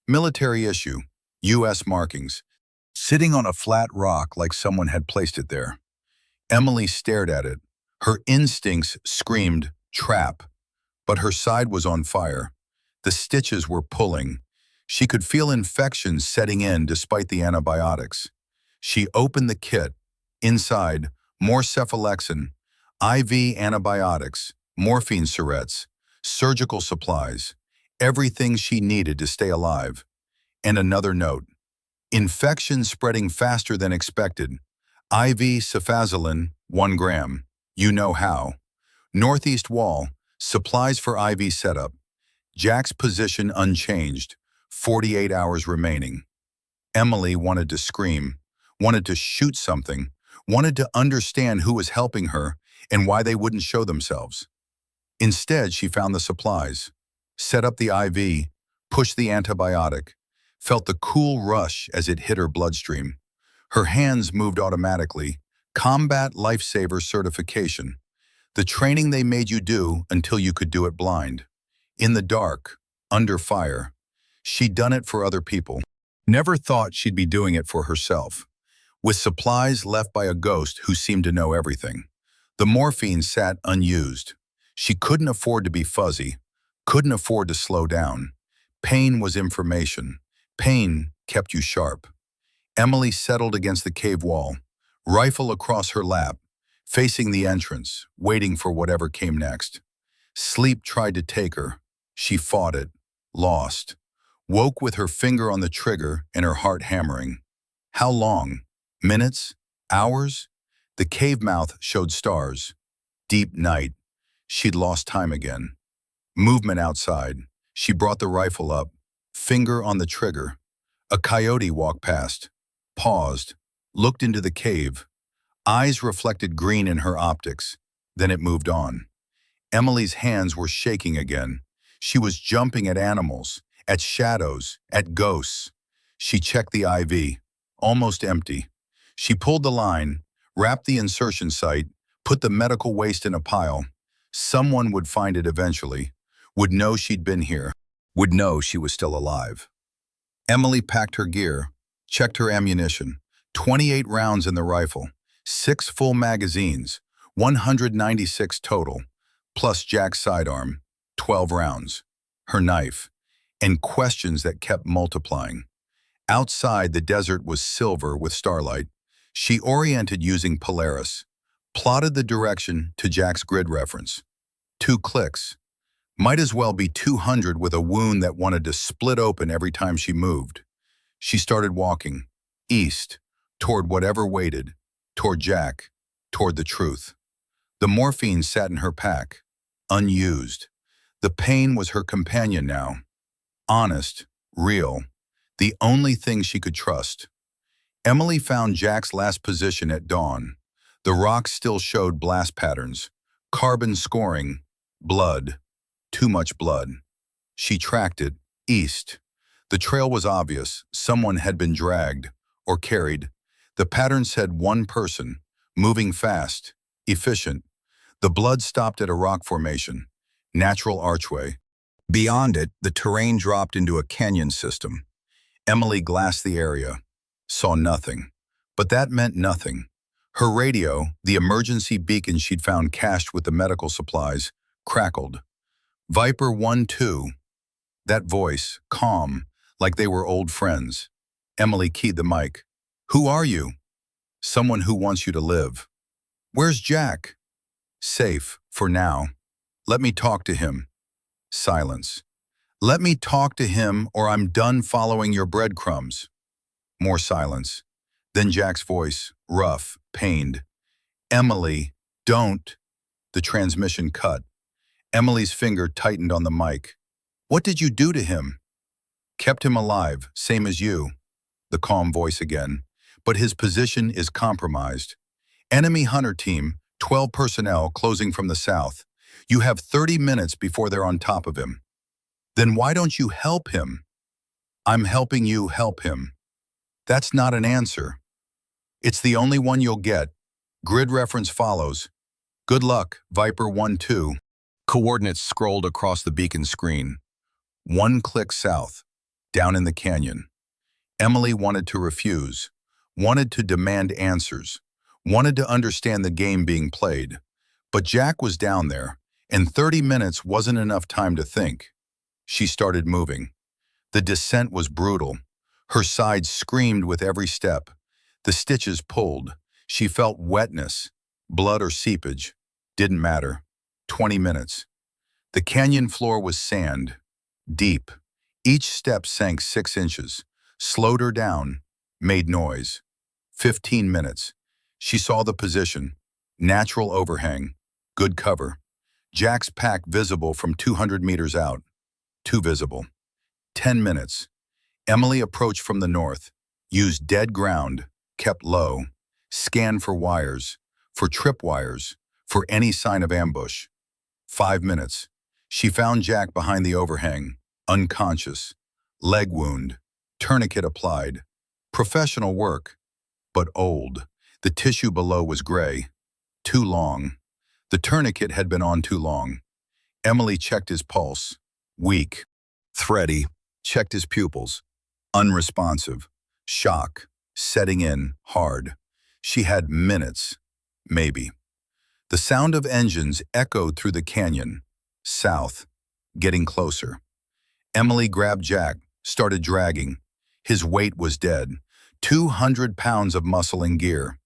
Military issue, U.S. markings, sitting on a flat rock like someone had placed it there. Emily stared at it. Her instincts screamed, trap. But her side was on fire. The stitches were pulling. She could feel infections setting in despite the antibiotics. She opened the kit. Inside, more cephalexin, IV antibiotics, morphine syrettes, surgical supplies, everything she needed to stay alive. And another note. Infection spreading faster than expected. IV cefazolin, 1 gram. You know how. Northeast wall, supplies for IV setup. Jack's position unchanged, 48 hours remaining. Emily wanted to scream, wanted to shoot something, wanted to understand who was helping her and why they wouldn't show themselves. Instead, she found the supplies, set up the IV, pushed the antibiotic, felt the cool rush as it hit her bloodstream. Her hands moved automatically. Combat Lifesaver certification. The training they made you do until you could do it blind. In the dark, under fire. She'd done it for other people. Never thought she'd be doing it for herself. With supplies left by a ghost who seemed to know everything. The morphine sat unused. She couldn't afford to be fuzzy, couldn't afford to slow down. Pain was information. Pain kept you sharp. Emily settled against the cave wall, rifle across her lap, facing the entrance, waiting for whatever came next. Sleep tried to take her. She fought it, lost. Woke with her finger on the trigger and her heart hammering. How long? Minutes? Hours? The cave mouth showed stars. Deep night. She'd lost time again. Movement outside. She brought the rifle up, finger on the trigger. A coyote walked past, paused, looked into the cave. Eyes reflected green in her optics. Then it moved on. Emily's hands were shaking again. She was jumping at animals, at shadows, at ghosts. She checked the IV, almost empty. She pulled the line, wrapped the insertion site, put the medical waste in a pile. Someone would find it eventually, would know she'd been here, would know she was still alive. Emily packed her gear, checked her ammunition, 28 rounds in the rifle, 6 full magazines, 196 total, plus Jack's sidearm, 12 rounds, her knife, and questions that kept multiplying. Outside, the desert was silver with starlight. She oriented using Polaris, plotted the direction to Jack's grid reference. 2 clicks. Might as well be 200 with a wound that wanted to split open every time she moved. She started walking, east, toward whatever waited, toward Jack, toward the truth. The morphine sat in her pack, unused. The pain was her companion now. Honest, real, the only thing she could trust. Emily found Jack's last position at dawn. The rocks still showed blast patterns, carbon scoring, blood, too much blood. She tracked it, east. The trail was obvious. Someone had been dragged or carried. The pattern said one person, moving fast, efficient. The blood stopped at a rock formation, natural archway. Beyond it, the terrain dropped into a canyon system. Emily glassed the area, saw nothing. But that meant nothing. Her radio, the emergency beacon she'd found cached with the medical supplies, crackled. Viper 1-2. That voice, calm, like they were old friends. Emily keyed the mic. Who are you? Someone who wants you to live. Where's Jack? Safe, for now. Let me talk to him. Silence. Let me talk to him or I'm done following your breadcrumbs. More silence. Then Jack's voice, rough, pained. Emily, don't. The transmission cut. Emily's finger tightened on the mic. What did you do to him? Kept him alive, same as you. The calm voice again. But his position is compromised. Enemy hunter team, 12 personnel closing from the south. You have 30 minutes before they're on top of him. Then why don't you help him? I'm helping you help him. That's not an answer. It's the only one you'll get. Grid reference follows. Good luck, Viper 1-2. Coordinates scrolled across the beacon screen. 1 click south, down in the canyon. Emily wanted to refuse, wanted to demand answers, wanted to understand the game being played. But Jack was down there, and 30 minutes wasn't enough time to think. She started moving. The descent was brutal. Her sides screamed with every step. The stitches pulled. She felt wetness, blood or seepage. Didn't matter. 20 minutes. The canyon floor was sand, deep. Each step sank 6 inches, slowed her down, made noise. 15 minutes. She saw the position. Natural overhang. Good cover. Jack's pack visible from 200 meters out. Too visible. 10 minutes. Emily approached from the north, used dead ground, kept low, scanned for wires, for tripwires, for any sign of ambush. 5 minutes. She found Jack behind the overhang, unconscious, leg wound, tourniquet applied. Professional work, but old. The tissue below was gray. Too long. The tourniquet had been on too long. Emily checked his pulse. Weak. Thready. Checked his pupils. Unresponsive. Shock. Setting in. Hard. She had minutes. Maybe. The sound of engines echoed through the canyon. South. Getting closer. Emily grabbed Jack, started dragging. His weight was dead. 200 pounds of muscle in gear.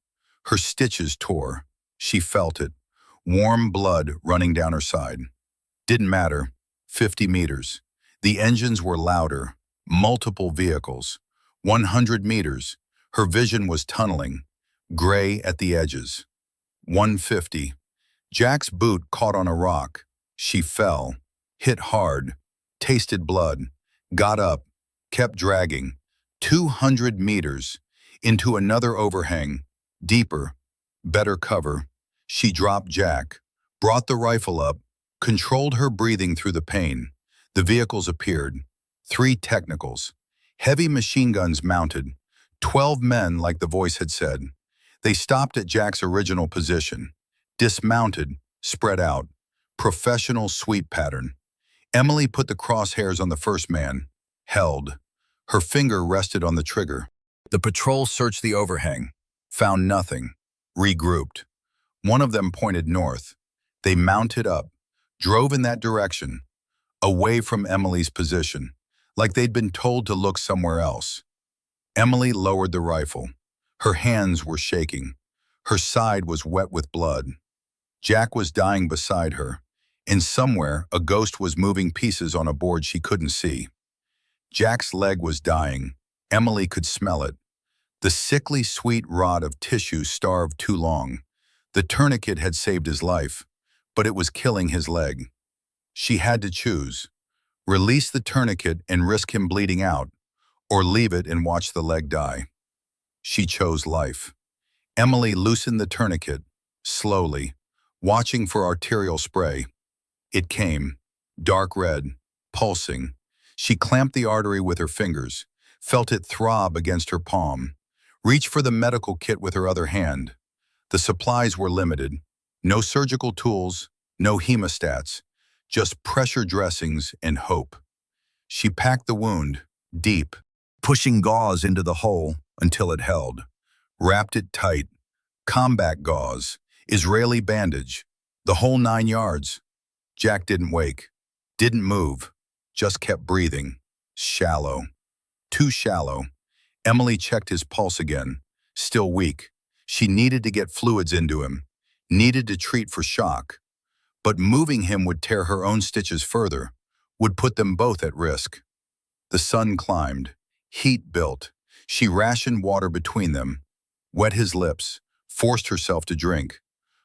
Her stitches tore. She felt it. Warm blood running down her side. Didn't matter. 50 meters. The engines were louder. Multiple vehicles. 100 meters. Her vision was tunneling. Gray at the edges. 150. Jack's boot caught on a rock. She fell. Hit hard. Tasted blood. Got up. Kept dragging. 200 meters. Into another overhang. Deeper. Better cover. She dropped Jack. Brought the rifle up. Controlled her breathing through the pain. The vehicles appeared. 3 technicals. Heavy machine guns mounted. 12 men, like the voice had said. They stopped at Jack's original position. Dismounted. Spread out. Professional sweep pattern. Emily put the crosshairs on the first man. Held. Her finger rested on the trigger. The patrol searched the overhang. Found nothing. Regrouped. One of them pointed north. They mounted up. Drove in that direction. Away from Emily's position. Like they'd been told to look somewhere else. Emily lowered the rifle. Her hands were shaking. Her side was wet with blood. Jack was dying beside her. And somewhere, a ghost was moving pieces on a board she couldn't see. Jack's leg was dying. Emily could smell it. The sickly sweet rot of tissue starved too long. The tourniquet had saved his life, but it was killing his leg. She had to choose. Release the tourniquet and risk him bleeding out, or leave it and watch the leg die. She chose life. Emily loosened the tourniquet, slowly, watching for arterial spray. It came, dark red, pulsing. She clamped the artery with her fingers, felt it throb against her palm, reached for the medical kit with her other hand. The supplies were limited. No surgical tools, no hemostats, just pressure dressings and hope. She packed the wound, deep, pushing gauze into the hole until it held. Wrapped it tight. Combat gauze, Israeli bandage, the whole 9 yards. Jack didn't wake, didn't move, just kept breathing. Shallow. Too shallow. Emily checked his pulse again. Still weak. She needed to get fluids into him, needed to treat for shock. But moving him would tear her own stitches further, would put them both at risk. The sun climbed. Heat built. She rationed water between them, wet his lips, forced herself to drink.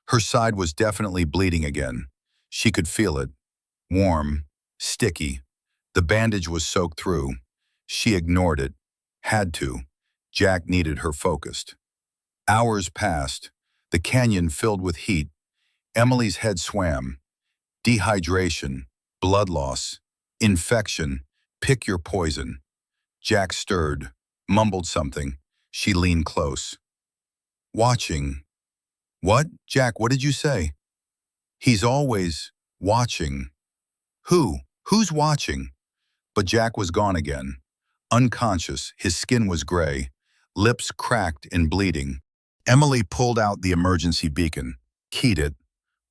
Her side was definitely bleeding again. She could feel it. warm, sticky. The bandage was soaked through. She ignored it. Had to. Jack needed her focused. Hours passed. The canyon filled with heat. Emily's head swam. Dehydration, blood loss, infection. Pick your poison. Jack stirred, mumbled something. She leaned close. Watching. What? Jack, what did you say? He's always watching. Who? Who's watching? But Jack was gone again. Unconscious, his skin was gray, lips cracked and bleeding. Emily pulled out the emergency beacon, keyed it.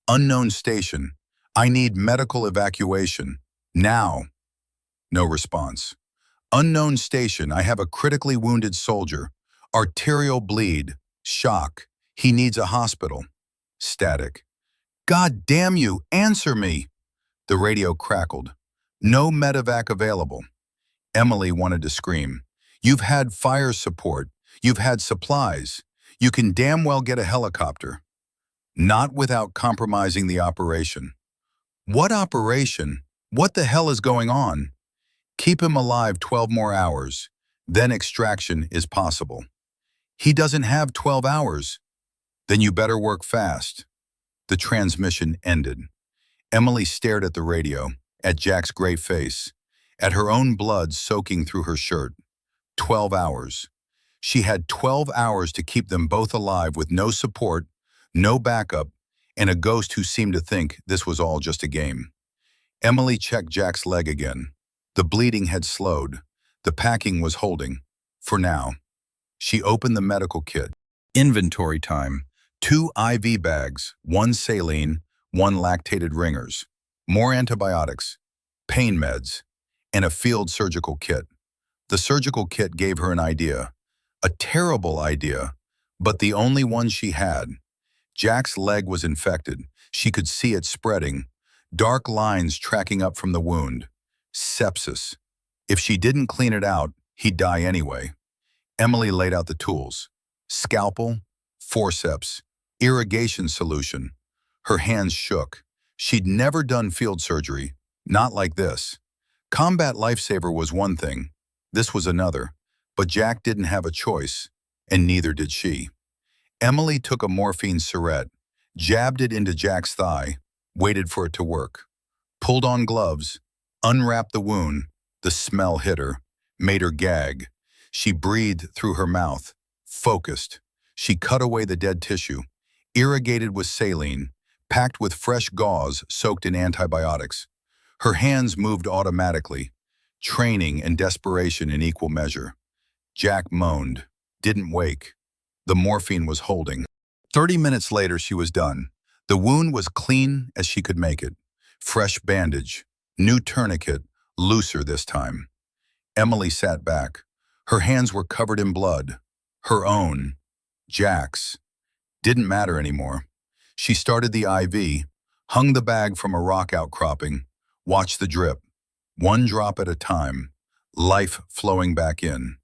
Unknown station. I need medical evacuation. Now. No response. Unknown station. I have a critically wounded soldier. Arterial bleed. Shock. He needs a hospital. Static. God damn you, answer me! The radio crackled. No medevac available. Emily wanted to scream. You've had fire support. You've had supplies. You can damn well get a helicopter. Not without compromising the operation. What operation? What the hell is going on? Keep him alive 12 more hours. Then extraction is possible. He doesn't have 12 hours. Then you better work fast. The transmission ended. Emily stared at the radio, at Jack's gray face, at her own blood soaking through her shirt. 12 hours. She had 12 hours to keep them both alive with no support, no backup, and a ghost who seemed to think this was all just a game. Emily checked Jack's leg again. The bleeding had slowed. The packing was holding. For now. She opened the medical kit. Inventory time. 2 IV bags, 1 saline, 1 lactated ringers, more antibiotics, pain meds, and a field surgical kit. The surgical kit gave her an idea. A terrible idea, but the only one she had. Jack's leg was infected. She could see it spreading. Dark lines tracking up from the wound. Sepsis. If she didn't clean it out, he'd die anyway. Emily laid out the tools. Scalpel, forceps, irrigation solution. Her hands shook. She'd never done field surgery, not like this. Combat lifesaver was one thing. This was another. But Jack didn't have a choice, and neither did she. Emily took a morphine syringe, jabbed it into Jack's thigh, waited for it to work. Pulled on gloves, unwrapped the wound. The smell hit her, made her gag. She breathed through her mouth, focused. She cut away the dead tissue, irrigated with saline, packed with fresh gauze soaked in antibiotics. Her hands moved automatically, training and desperation in equal measure. Jack moaned, didn't wake. The morphine was holding. 30 minutes later, she was done. The wound was clean as she could make it. Fresh bandage, new tourniquet, looser this time. Emily sat back. Her hands were covered in blood. Her own. Jack's. Didn't matter anymore. She started the IV, hung the bag from a rock outcropping, watched the drip. 1 drop at a time. Life flowing back in.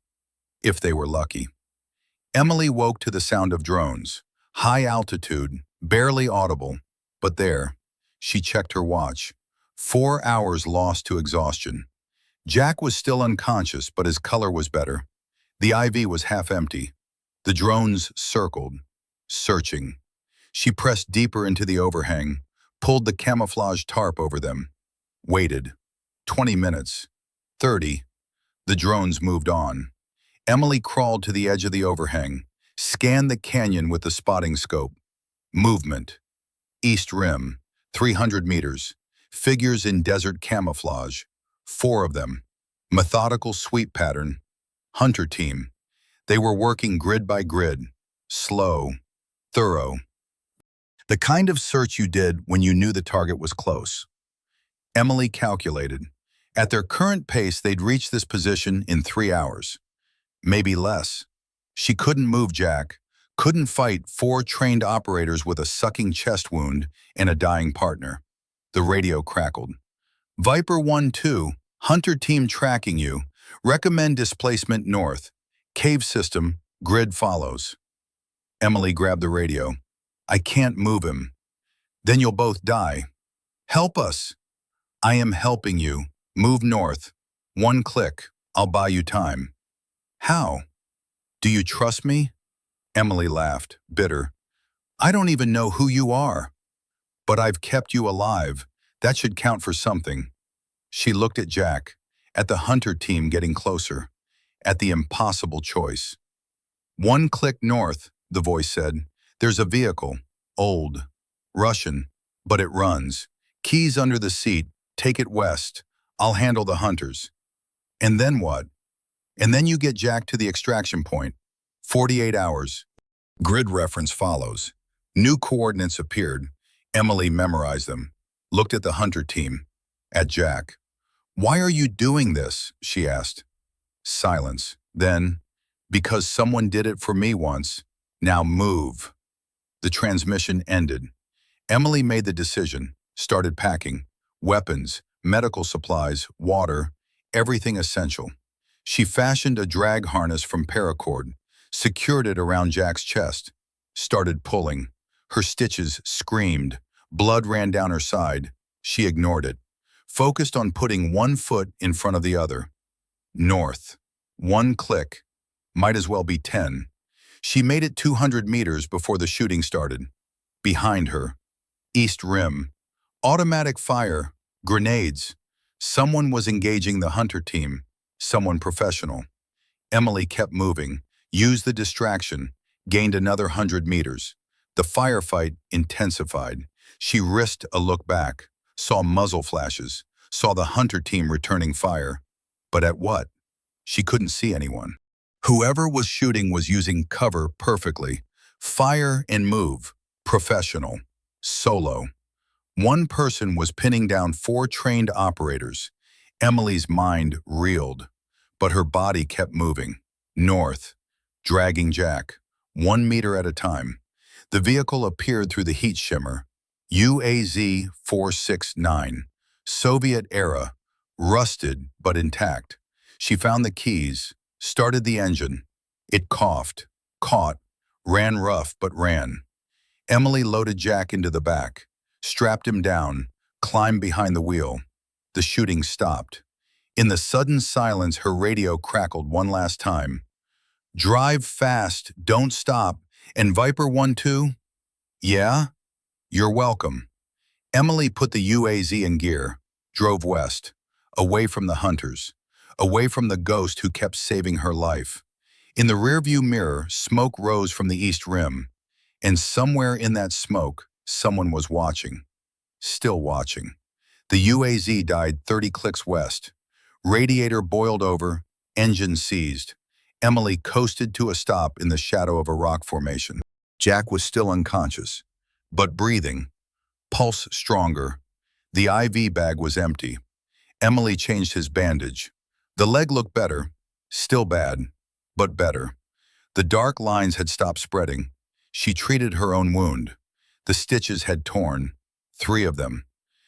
If they were lucky. Emily woke to the sound of drones. High altitude, barely audible. But there. She checked her watch. 4 hours lost to exhaustion. Jack was still unconscious, but his color was better. The IV was half empty. The drones circled, searching. She pressed deeper into the overhang, pulled the camouflage tarp over them. Waited. 20 minutes. 30. The drones moved on. Emily crawled to the edge of the overhang, scanned the canyon with the spotting scope. Movement. East rim. 300 meters. Figures in desert camouflage. 4 of them. Methodical sweep pattern. Hunter team. They were working grid by grid. Slow. Thorough. The kind of search you did when you knew the target was close. Emily calculated. At their current pace, they'd reach this position in 3 hours. Maybe less. She couldn't move Jack, couldn't fight 4 trained operators with a sucking chest wound and a dying partner. The radio crackled. Viper 1-2, Hunter team tracking you. Recommend displacement north. Cave system, grid follows. Emily grabbed the radio. I can't move him. Then you'll both die. Help us. I am helping you. Move north. One click. I'll buy you time. How? Do you trust me? Emily laughed, bitter. I don't even know who you are. But I've kept you alive. That should count for something. She looked at Jack, at the hunter team getting closer, at the impossible choice. One click north, the voice said. There's a vehicle. Old. Russian. But it runs. Keys under the seat. Take it west. I'll handle the hunters. And then what? And then you get Jack to the extraction point. 48 hours. Grid reference follows. New coordinates appeared. Emily memorized them. Looked at the hunter team. At Jack. Why are you doing this? She asked. Silence. Then, because someone did it for me once. Now move. The transmission ended. Emily made the decision, started packing. Weapons, medical supplies, water, everything essential. She fashioned a drag harness from paracord, secured it around Jack's chest, started pulling. Her stitches screamed. Blood ran down her side. She ignored it, focused on putting one foot in front of the other. North. One click. Might as well be 10. She made it 200 meters before the shooting started. Behind her. East Rim. Automatic fire. Grenades. Someone was engaging the hunter team. Someone professional. Emily kept moving, used the distraction, gained another 100 meters. The firefight intensified. She risked a look back, saw muzzle flashes, saw the hunter team returning fire. But at what? She couldn't see anyone. Whoever was shooting was using cover perfectly. Fire and move. Professional. Solo. One person was pinning down 4 trained operators. Emily's mind reeled, but her body kept moving. North. Dragging Jack. 1 meter at a time. The vehicle appeared through the heat shimmer. UAZ 469. Soviet era. Rusted but intact. She found the keys, started the engine. It coughed, caught, ran rough but ran. Emily loaded Jack into the back, strapped him down, climbed behind the wheel. The shooting stopped. In the sudden silence, her radio crackled one last time. Drive fast, don't stop. And Viper 1-2? Yeah? You're welcome. Emily put the UAZ in gear, drove west, away from the hunters, away from the ghost who kept saving her life. In the rearview mirror, smoke rose from the East Rim, and somewhere in that smoke, someone was watching. Still watching. The UAZ died 30 clicks west. Radiator boiled over, engine seized. Emily coasted to a stop in the shadow of a rock formation. Jack was still unconscious, but breathing, pulse stronger. The IV bag was empty. Emily changed his bandage. The leg looked better, still bad, but better. The dark lines had stopped spreading. She treated her own wound. The stitches had torn, 3 of them.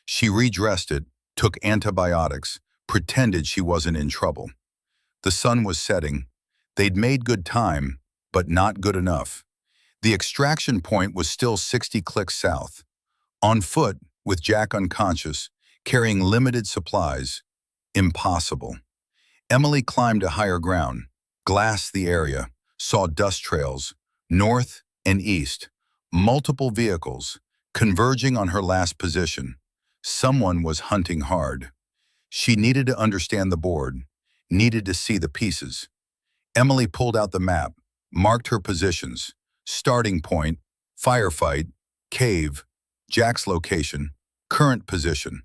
She redressed it, took antibiotics, pretended she wasn't in trouble. The sun was setting. They'd made good time, but not good enough. The extraction point was still 60 clicks south. On foot, with Jack unconscious, carrying limited supplies. Impossible. Emily climbed to higher ground, glassed the area, saw dust trails, north and east, multiple vehicles, converging on her last position. Someone was hunting hard. She needed to understand the board, needed to see the pieces. Emily pulled out the map, marked her positions, starting point, firefight, cave, Jack's location, current position,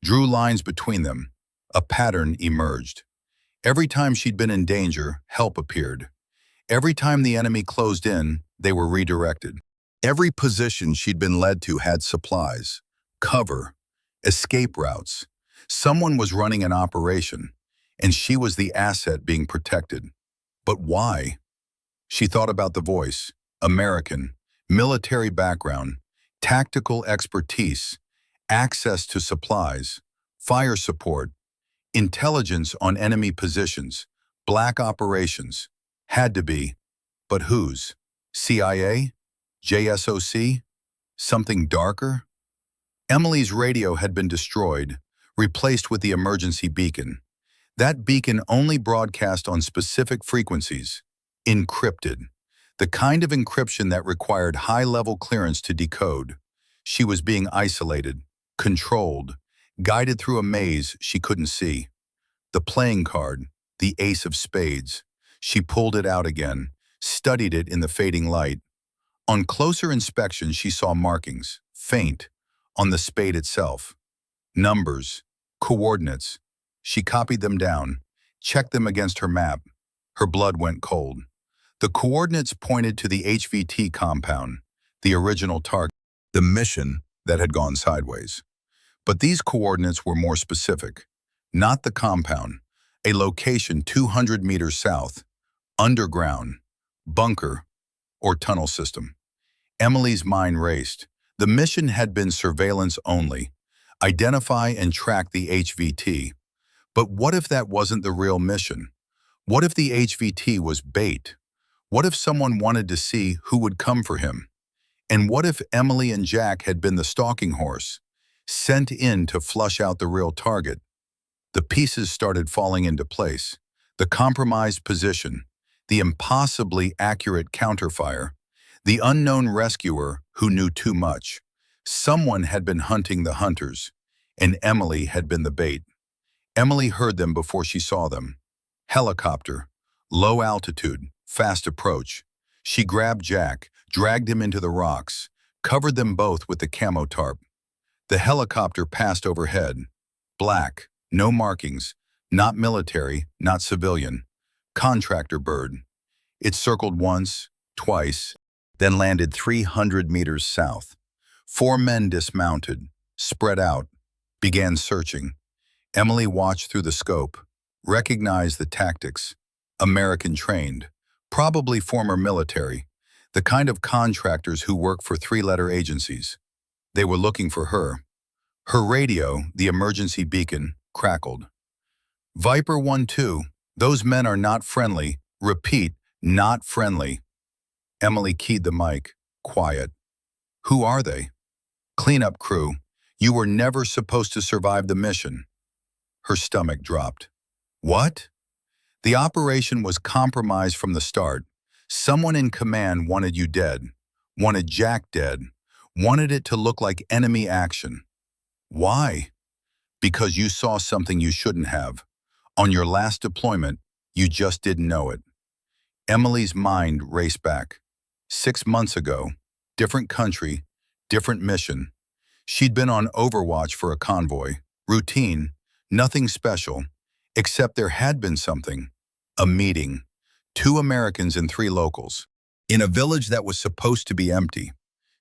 drew lines between them. A pattern emerged. Every time she'd been in danger, help appeared. Every time the enemy closed in, they were redirected. Every position she'd been led to had supplies, cover, escape routes. Someone was running an operation, and she was the asset being protected. But why? She thought about the voice. American, military background, tactical expertise, access to supplies, fire support, intelligence on enemy positions, black operations. Had to be. But whose? CIA? JSOC? Something darker? Emily's radio had been destroyed. replaced with the emergency beacon. That beacon only broadcast on specific frequencies, encrypted, the kind of encryption that required high-level clearance to decode. She was being isolated, controlled, guided through a maze she couldn't see. The playing card, the ace of spades. She pulled it out again, studied it in the fading light. On closer inspection, she saw markings, faint, on the spade itself. Numbers, coordinates. She copied them down, checked them against her map. Her blood went cold. The coordinates pointed to the HVT compound, the original target, the mission that had gone sideways. But these coordinates were more specific. Not the compound, a location 200 meters south, underground, bunker, or tunnel system. Emily's mind raced. The mission had been surveillance only, identify and track the HVT. But what if that wasn't the real mission? What if the HVT was bait? What if someone wanted to see who would come for him? And what if Emily and Jack had been the stalking horse, sent in to flush out the real target? The pieces started falling into place. The compromised position, the impossibly accurate counterfire, the unknown rescuer who knew too much. Someone had been hunting the hunters, and Emily had been the bait. Emily heard them before she saw them. Helicopter, low altitude, fast approach. She grabbed Jack, dragged him into the rocks, covered them both with the camo tarp. The helicopter passed overhead. Black, no markings, not military, not civilian. Contractor bird. It circled once, twice, then landed 300 meters south. 4 men dismounted, spread out, began searching. Emily watched through the scope, recognized the tactics. American trained, probably former military, the kind of contractors who work for 3-letter agencies. They were looking for her. Her radio, the emergency beacon, crackled. Viper 1-2, those men are not friendly. Repeat, not friendly. Emily keyed the mic, quiet. Who are they? Cleanup crew. You were never supposed to survive the mission. Her stomach dropped. What? The operation was compromised from the start. Someone in command wanted you dead, wanted Jack dead, wanted it to look like enemy action. Why? Because you saw something you shouldn't have. On your last deployment, you just didn't know it. Emily's mind raced back. 6 months ago, different country, different mission. She'd been on overwatch for a convoy, routine, nothing special, except there had been something. A meeting. 2 Americans and 3 locals. In a village that was supposed to be empty.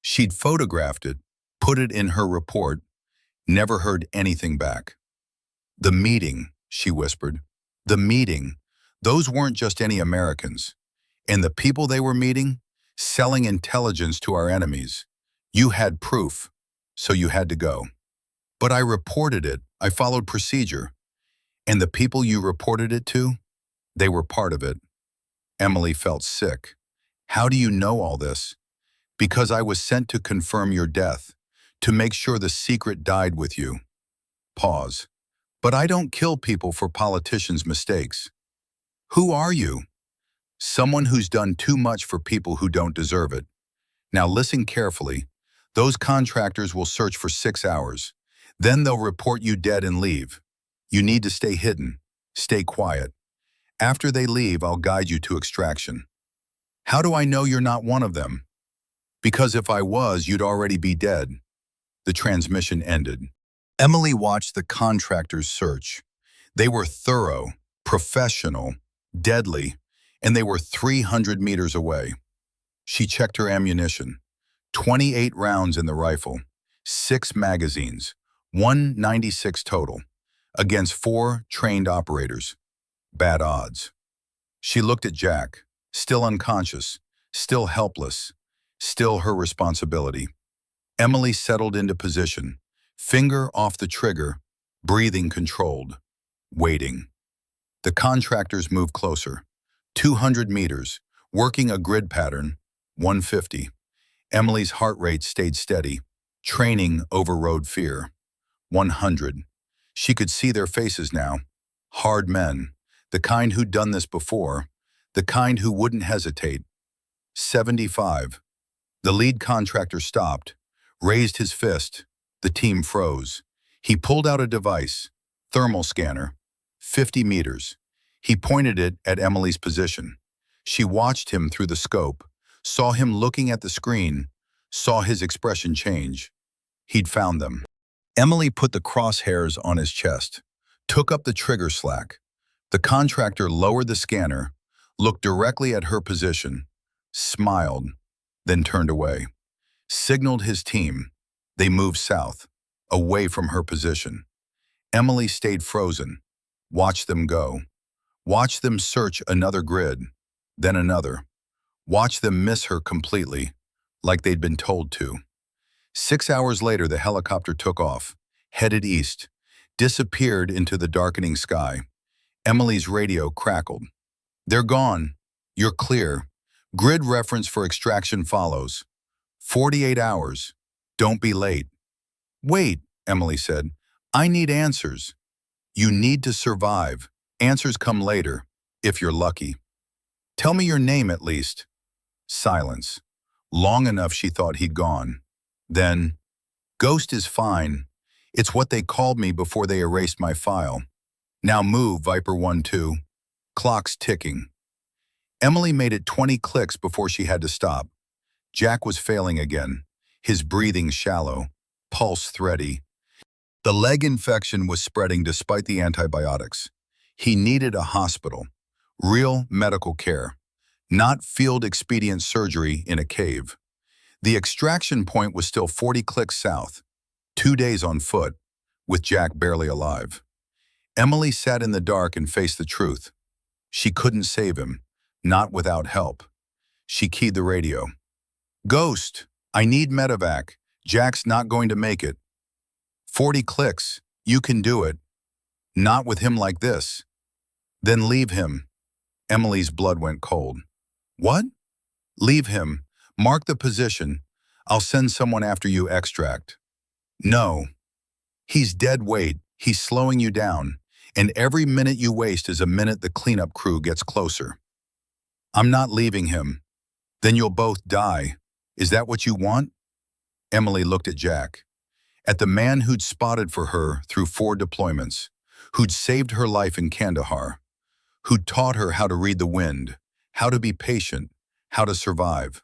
She'd photographed it, put it in her report, never heard anything back. The meeting, she whispered. The meeting. Those weren't just any Americans. And the people they were meeting, selling intelligence to our enemies. You had proof, so you had to go. But I reported it. I followed procedure. And the people you reported it to, they were part of it. Emily felt sick. How do you know all this? Because I was sent to confirm your death, to make sure the secret died with you. Pause. But I don't kill people for politicians' mistakes. Who are you? Someone who's done too much for people who don't deserve it. Now listen carefully. Those contractors will search for 6 hours. Then they'll report you dead and leave. You need to stay hidden. Stay quiet. After they leave, I'll guide you to extraction. How do I know you're not one of them? Because if I was, you'd already be dead. The transmission ended. Emily watched the contractors search. They were thorough, professional, deadly, and they were 300 meters away. She checked her ammunition. 28 rounds in the rifle, 6 magazines, 196 total, against 4 trained operators. Bad odds. She looked at Jack, still unconscious, still helpless, still her responsibility. Emily settled into position, finger off the trigger, breathing controlled, waiting. The contractors moved closer. 200 meters, working a grid pattern, 150. Emily's heart rate stayed steady. Training overrode fear. 100. She could see their faces now. Hard men, the kind who'd done this before, the kind who wouldn't hesitate. 75. The lead contractor stopped, raised his fist. The team froze. He pulled out a device, thermal scanner, 50 meters. He pointed it at Emily's position. She watched him through the scope, saw him looking at the screen, saw his expression change. He'd found them. Emily put the crosshairs on his chest, took up the trigger slack. The contractor lowered the scanner, looked directly at her position, smiled, then turned away. Signaled his team. They moved south, away from her position. Emily stayed frozen, watched them go. Watched them search another grid, then another. Watched them miss her completely, like they'd been told to. 6 hours later, the helicopter took off, headed east, disappeared into the darkening sky. Emily's radio crackled. "They're gone. You're clear. Grid reference for extraction follows. 48 hours. Don't be late." "Wait," Emily said. "I need answers." "You need to survive. Answers come later, if you're lucky." "Tell me your name at least." Silence. Long enough she thought he'd gone. Then, "Ghost is fine. It's what they called me before they erased my file. Now move, Viper 1-2. Clock's ticking." Emily made it 20 clicks before she had to stop. Jack was failing again, his breathing shallow, pulse thready. The leg infection was spreading despite the antibiotics. He needed a hospital, real medical care, not field-expedient surgery in a cave. The extraction point was still 40 clicks south, 2 days on foot, with Jack barely alive. Emily sat in the dark and faced the truth. She couldn't save him, not without help. She keyed the radio. "Ghost, I need medevac. Jack's not going to make it." 40 clicks. "You can do it." "Not with him like this." "Then leave him." Emily's blood went cold. "What?" "Leave him. Mark the position. I'll send someone after you extract." "No. He's dead weight. He's slowing you down. And every minute you waste is a minute the cleanup crew gets closer." "I'm not leaving him." "Then you'll both die. Is that what you want?" Emily looked at Jack, at the man who'd spotted for her through 4 deployments, who'd saved her life in Kandahar, who'd taught her how to read the wind, how to be patient, how to survive.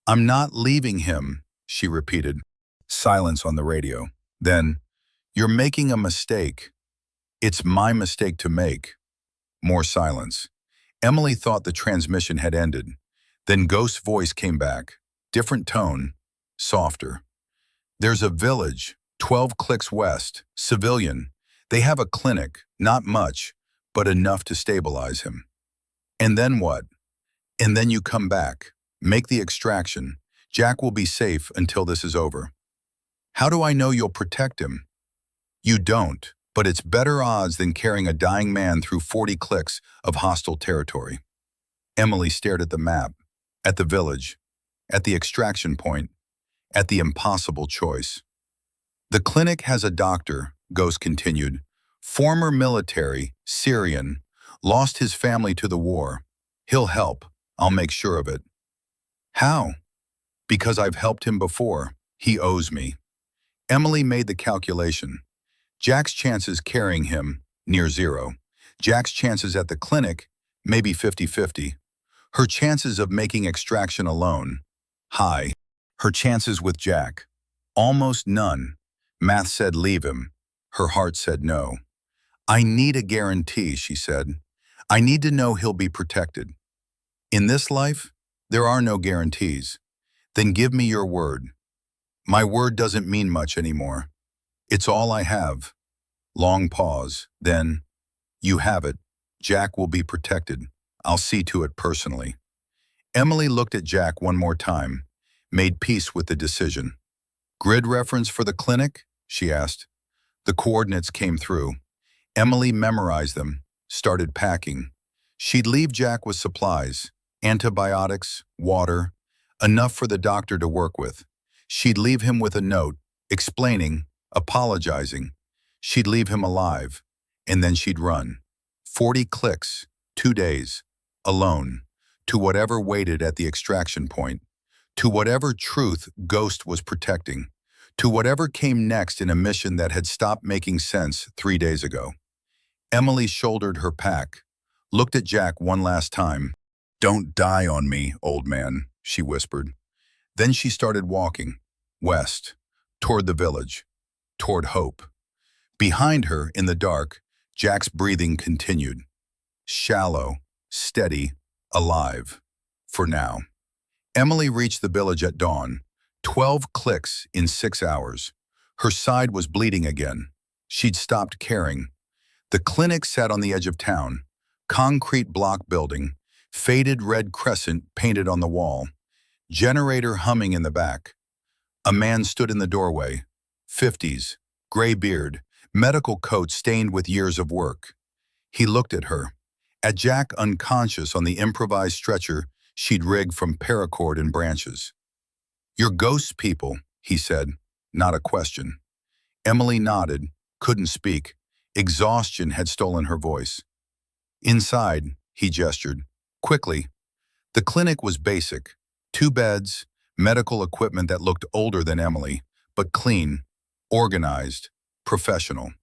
"I'm not leaving him," she repeated. Silence on the radio. Then, "You're making a mistake." "It's my mistake to make." More silence. Emily thought the transmission had ended. Then Ghost's voice came back. Different tone, softer. "There's a village, 12 clicks west, civilian. They have a clinic, not much, but enough to stabilize him." "And then what?" "And then you come back, make the extraction. Jack will be safe until this is over." "How do I know you'll protect him?" "You don't, but it's better odds than carrying a dying man through 40 clicks of hostile territory." Emily stared at the map, at the village, at the extraction point, at the impossible choice. "The clinic has a doctor," Ghost continued. "Former military, Syrian, lost his family to the war. He'll help. I'll make sure of it." "How?" "Because I've helped him before. He owes me." Emily made the calculation. Jack's chances carrying him, near zero. Jack's chances at the clinic, maybe 50-50. Her chances of making extraction alone, high. Her chances with Jack, almost none. Math said leave him. Her heart said no. "I need a guarantee," she said. "I need to know he'll be protected." "In this life, there are no guarantees." "Then give me your word." "My word doesn't mean much anymore. It's all I have." Long pause. Then, "You have it. Jack will be protected. I'll see to it personally." Emily looked at Jack one more time, made peace with the decision. "Grid reference for the clinic?" she asked. The coordinates came through. Emily memorized them, started packing. She'd leave Jack with supplies, antibiotics, water, enough for the doctor to work with. She'd leave him with a note, explaining, apologizing. She'd leave him alive, and then she'd run. 40 clicks, 2 days, alone, to whatever waited at the extraction point, to whatever truth Ghost was protecting, to whatever came next in a mission that had stopped making sense 3 days ago. Emily shouldered her pack, looked at Jack one last time. "Don't die on me, old man," she whispered. Then she started walking, west, toward the village, toward hope. Behind her, in the dark, Jack's breathing continued. Shallow, steady, alive. For now. Emily reached the village at dawn. 12 clicks in 6 hours. Her side was bleeding again. She'd stopped caring. The clinic sat on the edge of town. Concrete block building. Faded red crescent painted on the wall. Generator humming in the back. A man stood in the doorway. 50s. Gray beard. Medical coat stained with years of work. He looked at her. At Jack unconscious on the improvised stretcher she'd rigged from paracord and branches. "You're ghosts people," he said, not a question. Emily nodded, couldn't speak. Exhaustion had stolen her voice. "Inside," he gestured. "Quickly." The clinic was basic. 2 beds, medical equipment that looked older than Emily, but clean, organized, professional.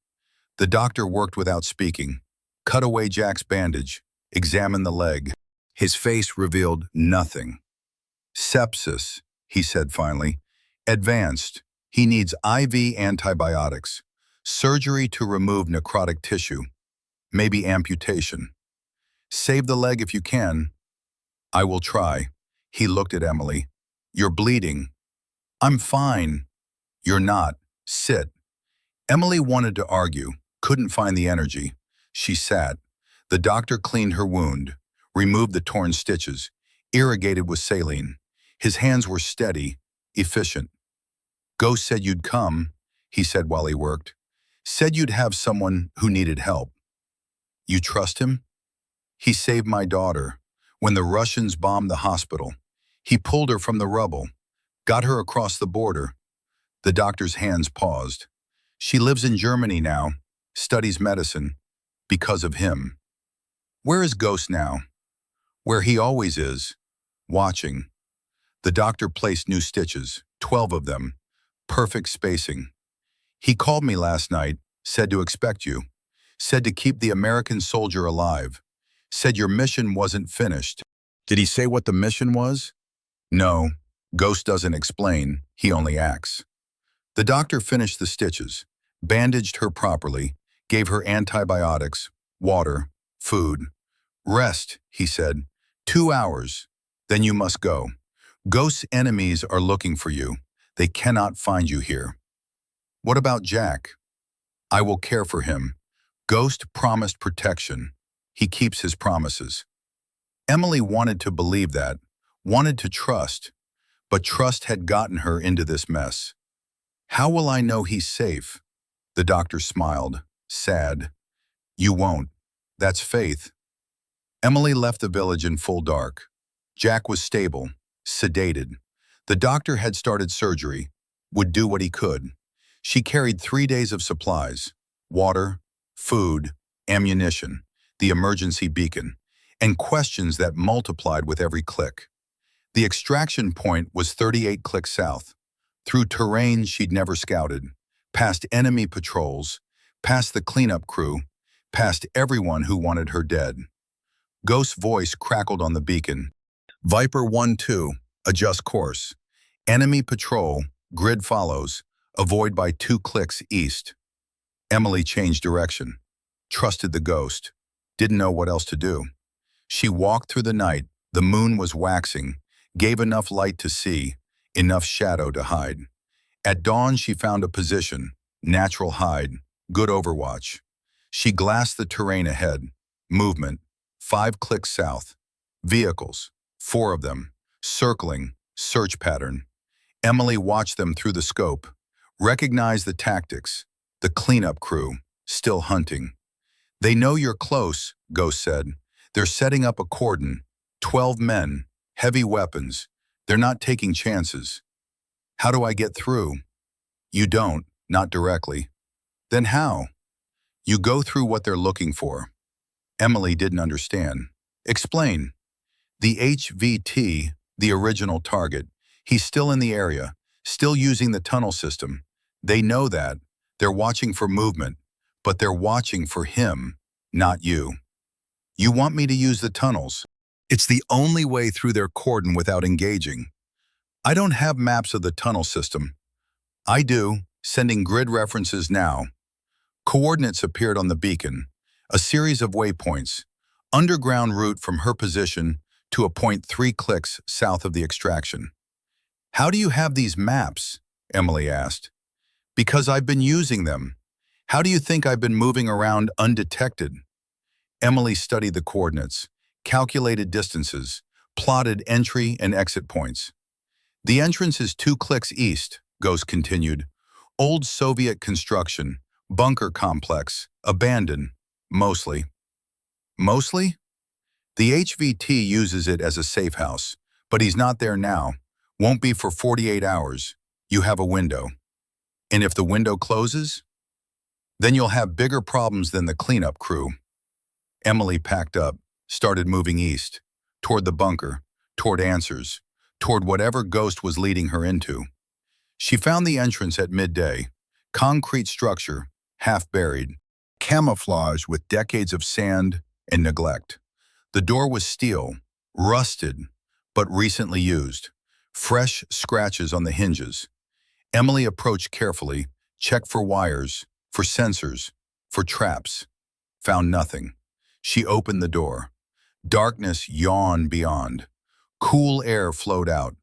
The doctor worked without speaking, cut away Jack's bandage, examined the leg. His face revealed nothing. "Sepsis," he said finally. "Advanced. He needs IV antibiotics. Surgery to remove necrotic tissue. Maybe amputation. Save the leg if you can." "I will try." He looked at Emily. "You're bleeding." "I'm fine." "You're not. Sit." Emily wanted to argue, couldn't find the energy. She sat. The doctor cleaned her wound, removed the torn stitches, irrigated with saline. His hands were steady, efficient. "Ghost said you'd come," he said while he worked. "Said you'd have someone who needed help." "You trust him?" "He saved my daughter. When the Russians bombed the hospital, he pulled her from the rubble, got her across the border." The doctor's hands paused. "She lives in Germany now, studies medicine, because of him." "Where is Ghost now?" "Where he always is, watching." The doctor placed new stitches, 12 of them, perfect spacing. "He called me last night, said to expect you, said to keep the American soldier alive, said your mission wasn't finished." "Did he say what the mission was?" "No, Ghost doesn't explain, he only acts." The doctor finished the stitches, bandaged her properly, gave her antibiotics, water, food. "Rest," he said. 2 hours, then you must go. Ghost's enemies are looking for you. They cannot find you here." "What about Jack?" "I will care for him. Ghost promised protection. He keeps his promises." Emily wanted to believe that, wanted to trust, but trust had gotten her into this mess. "How will I know he's safe?" The doctor smiled, sad. "You won't. That's faith." Emily left the village in full dark. Jack was stable, sedated. The doctor had started surgery, would do what he could. She carried 3 days of supplies, water, food, ammunition, the emergency beacon, and questions that multiplied with every click. The extraction point was 38 clicks south, through terrain she'd never scouted, past enemy patrols, past the cleanup crew, past everyone who wanted her dead. Ghost's voice crackled on the beacon. "Viper 1-2, adjust course. Enemy patrol, grid follows, avoid by 2 clicks east." Emily changed direction, trusted the ghost, didn't know what else to do. She walked through the night, the moon was waxing, gave enough light to see, enough shadow to hide. At dawn she found a position, natural hide, good overwatch. She glassed the terrain ahead, movement, 5 clicks south. Vehicles, 4 of them, circling, search pattern. Emily watched them through the scope, recognized the tactics, the cleanup crew, still hunting. "They know you're close," Ghost said. "They're setting up a cordon, 12 men, heavy weapons. They're not taking chances." "How do I get through?" "You don't, not directly." Then how? You go through what they're looking for. Emily didn't understand. Explain. The HVT, the original target, he's still in the area, still using the tunnel system. They know that. They're watching for movement, but they're watching for him, not you. You want me to use the tunnels. It's the only way through their cordon without engaging. I don't have maps of the tunnel system. I do, sending grid references now. Coordinates appeared on the beacon, a series of waypoints, underground route from her position to a point 3 clicks south of the extraction. How do you have these maps? Emily asked. Because I've been using them. How do you think I've been moving around undetected? Emily studied the coordinates, calculated distances, plotted entry and exit points. The entrance is 2 clicks east, Ghost continued. Old Soviet construction, bunker complex, abandoned, mostly. Mostly? The HVT uses it as a safe house, but he's not there now. Won't be for 48 hours. You have a window. And if the window closes? Then you'll have bigger problems than the cleanup crew. Emily packed up, started moving east, toward the bunker, toward answers, toward whatever Ghost was leading her into. She found the entrance at midday, concrete structure, half buried, camouflage with decades of sand and neglect. The door was steel, rusted, but recently used, fresh scratches on the hinges. Emily approached carefully, checked for wires, for sensors, for traps. Found nothing. She opened the door. Darkness yawned beyond. Cool air flowed out,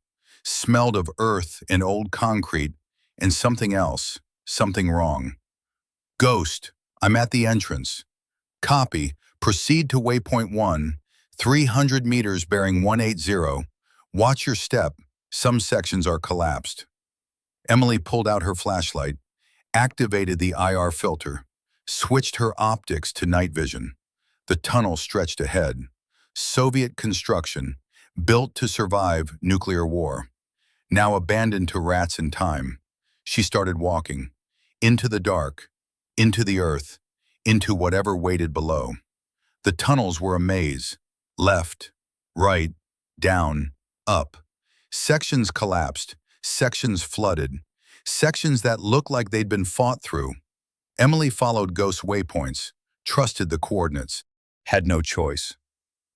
smelled of earth and old concrete and something else, something wrong. Ghost, I'm at the entrance. Copy, proceed to waypoint 1, 300 meters bearing 180. Watch your step, some sections are collapsed. Emily pulled out her flashlight, activated the IR filter, switched her optics to night vision. The tunnel stretched ahead. Soviet construction, built to survive nuclear war. Now abandoned to rats in time. She started walking. Into the dark, into the earth, into whatever waited below. The tunnels were a maze. Left, right, down, up. Sections collapsed, sections flooded, sections that looked like they'd been fought through. Emily followed Ghost's waypoints, trusted the coordinates, had no choice.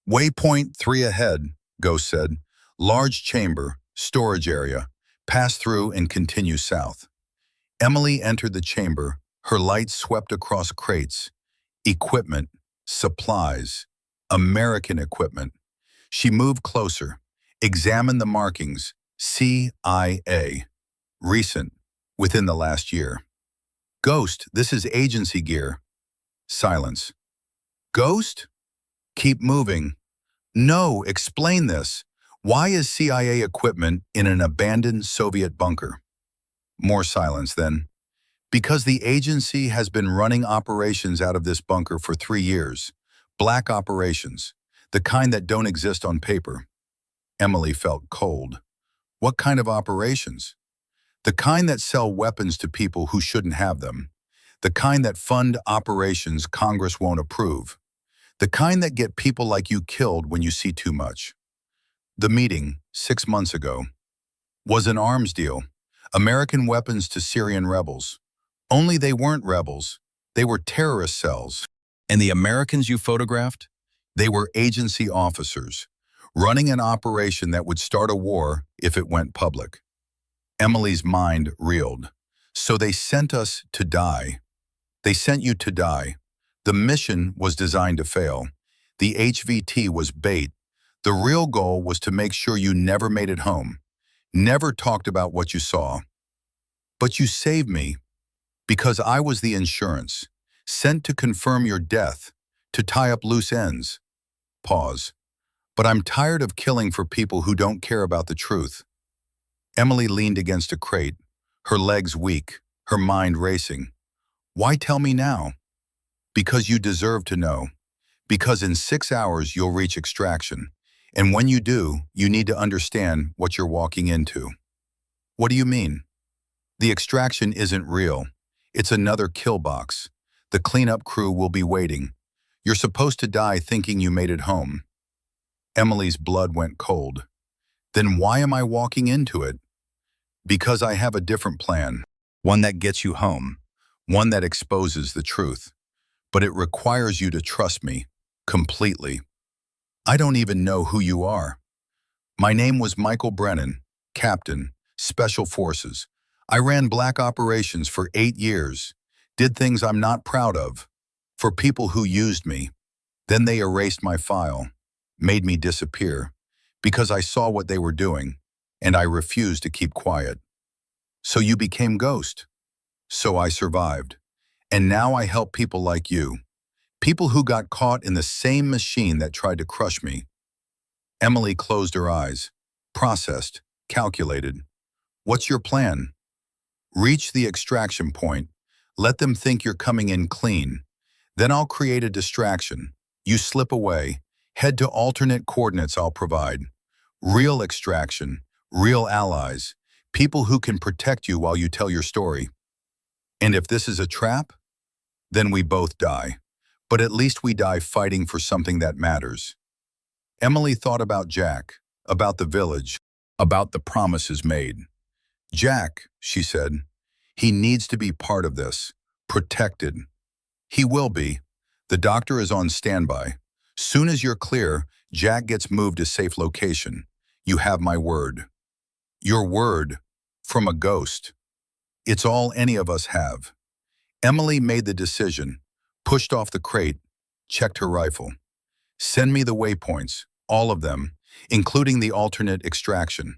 Waypoint 3 ahead, Ghost said. Large chamber, storage area. Pass through and continue south. Emily entered the chamber, her light swept across crates. Equipment, supplies, American equipment. She moved closer, examined the markings, CIA. Recent, within the last year. Ghost, this is agency gear. Silence. Ghost? Keep moving. No, explain this. Why is CIA equipment in an abandoned Soviet bunker? More silence then. Because the agency has been running operations out of this bunker for 3 years. Black operations, the kind that don't exist on paper. Emily felt cold. What kind of operations? The kind that sell weapons to people who shouldn't have them. The kind that fund operations Congress won't approve. The kind that get people like you killed when you see too much. The meeting, 6 months ago, was an arms deal. American weapons to Syrian rebels. Only they weren't rebels. They were terrorist cells. And the Americans you photographed? They were agency officers, running an operation that would start a war if it went public. Emily's mind reeled. So they sent us to die. They sent you to die. The mission was designed to fail. The HVT was bait. The real goal was to make sure you never made it home, never talked about what you saw. But you saved me, because I was the insurance, sent to confirm your death, to tie up loose ends. Pause. But I'm tired of killing for people who don't care about the truth. Emily leaned against a crate, her legs weak, her mind racing. Why tell me now? Because you deserve to know. Because in 6 hours you'll reach extraction. And when you do, you need to understand what you're walking into. What do you mean? The extraction isn't real. It's another kill box. The cleanup crew will be waiting. You're supposed to die thinking you made it home. Emily's blood went cold. Then why am I walking into it? Because I have a different plan. One that gets you home. One that exposes the truth. But it requires you to trust me. Completely. I don't even know who you are. My name was Michael Brennan, Captain, Special Forces. I ran black operations for 8 years. Did things I'm not proud of. For people who used me. Then they erased my file. Made me disappear. Because I saw what they were doing. And I refused to keep quiet. So you became Ghost. So I survived. And now I help people like you. People who got caught in the same machine that tried to crush me. Emily closed her eyes. Processed. Calculated. What's your plan? Reach the extraction point. Let them think you're coming in clean. Then I'll create a distraction. You slip away. Head to alternate coordinates I'll provide. Real extraction. Real allies. People who can protect you while you tell your story. And if this is a trap, then we both die. But at least we die fighting for something that matters. Emily thought about Jack, about the village, about the promises made. Jack, she said, he needs to be part of this, protected. He will be. The doctor is on standby. Soon as you're clear, Jack gets moved to safe location. You have my word. Your word, from a ghost. It's all any of us have. Emily made the decision, pushed off the crate, checked her rifle. Send me the waypoints, all of them, including the alternate extraction.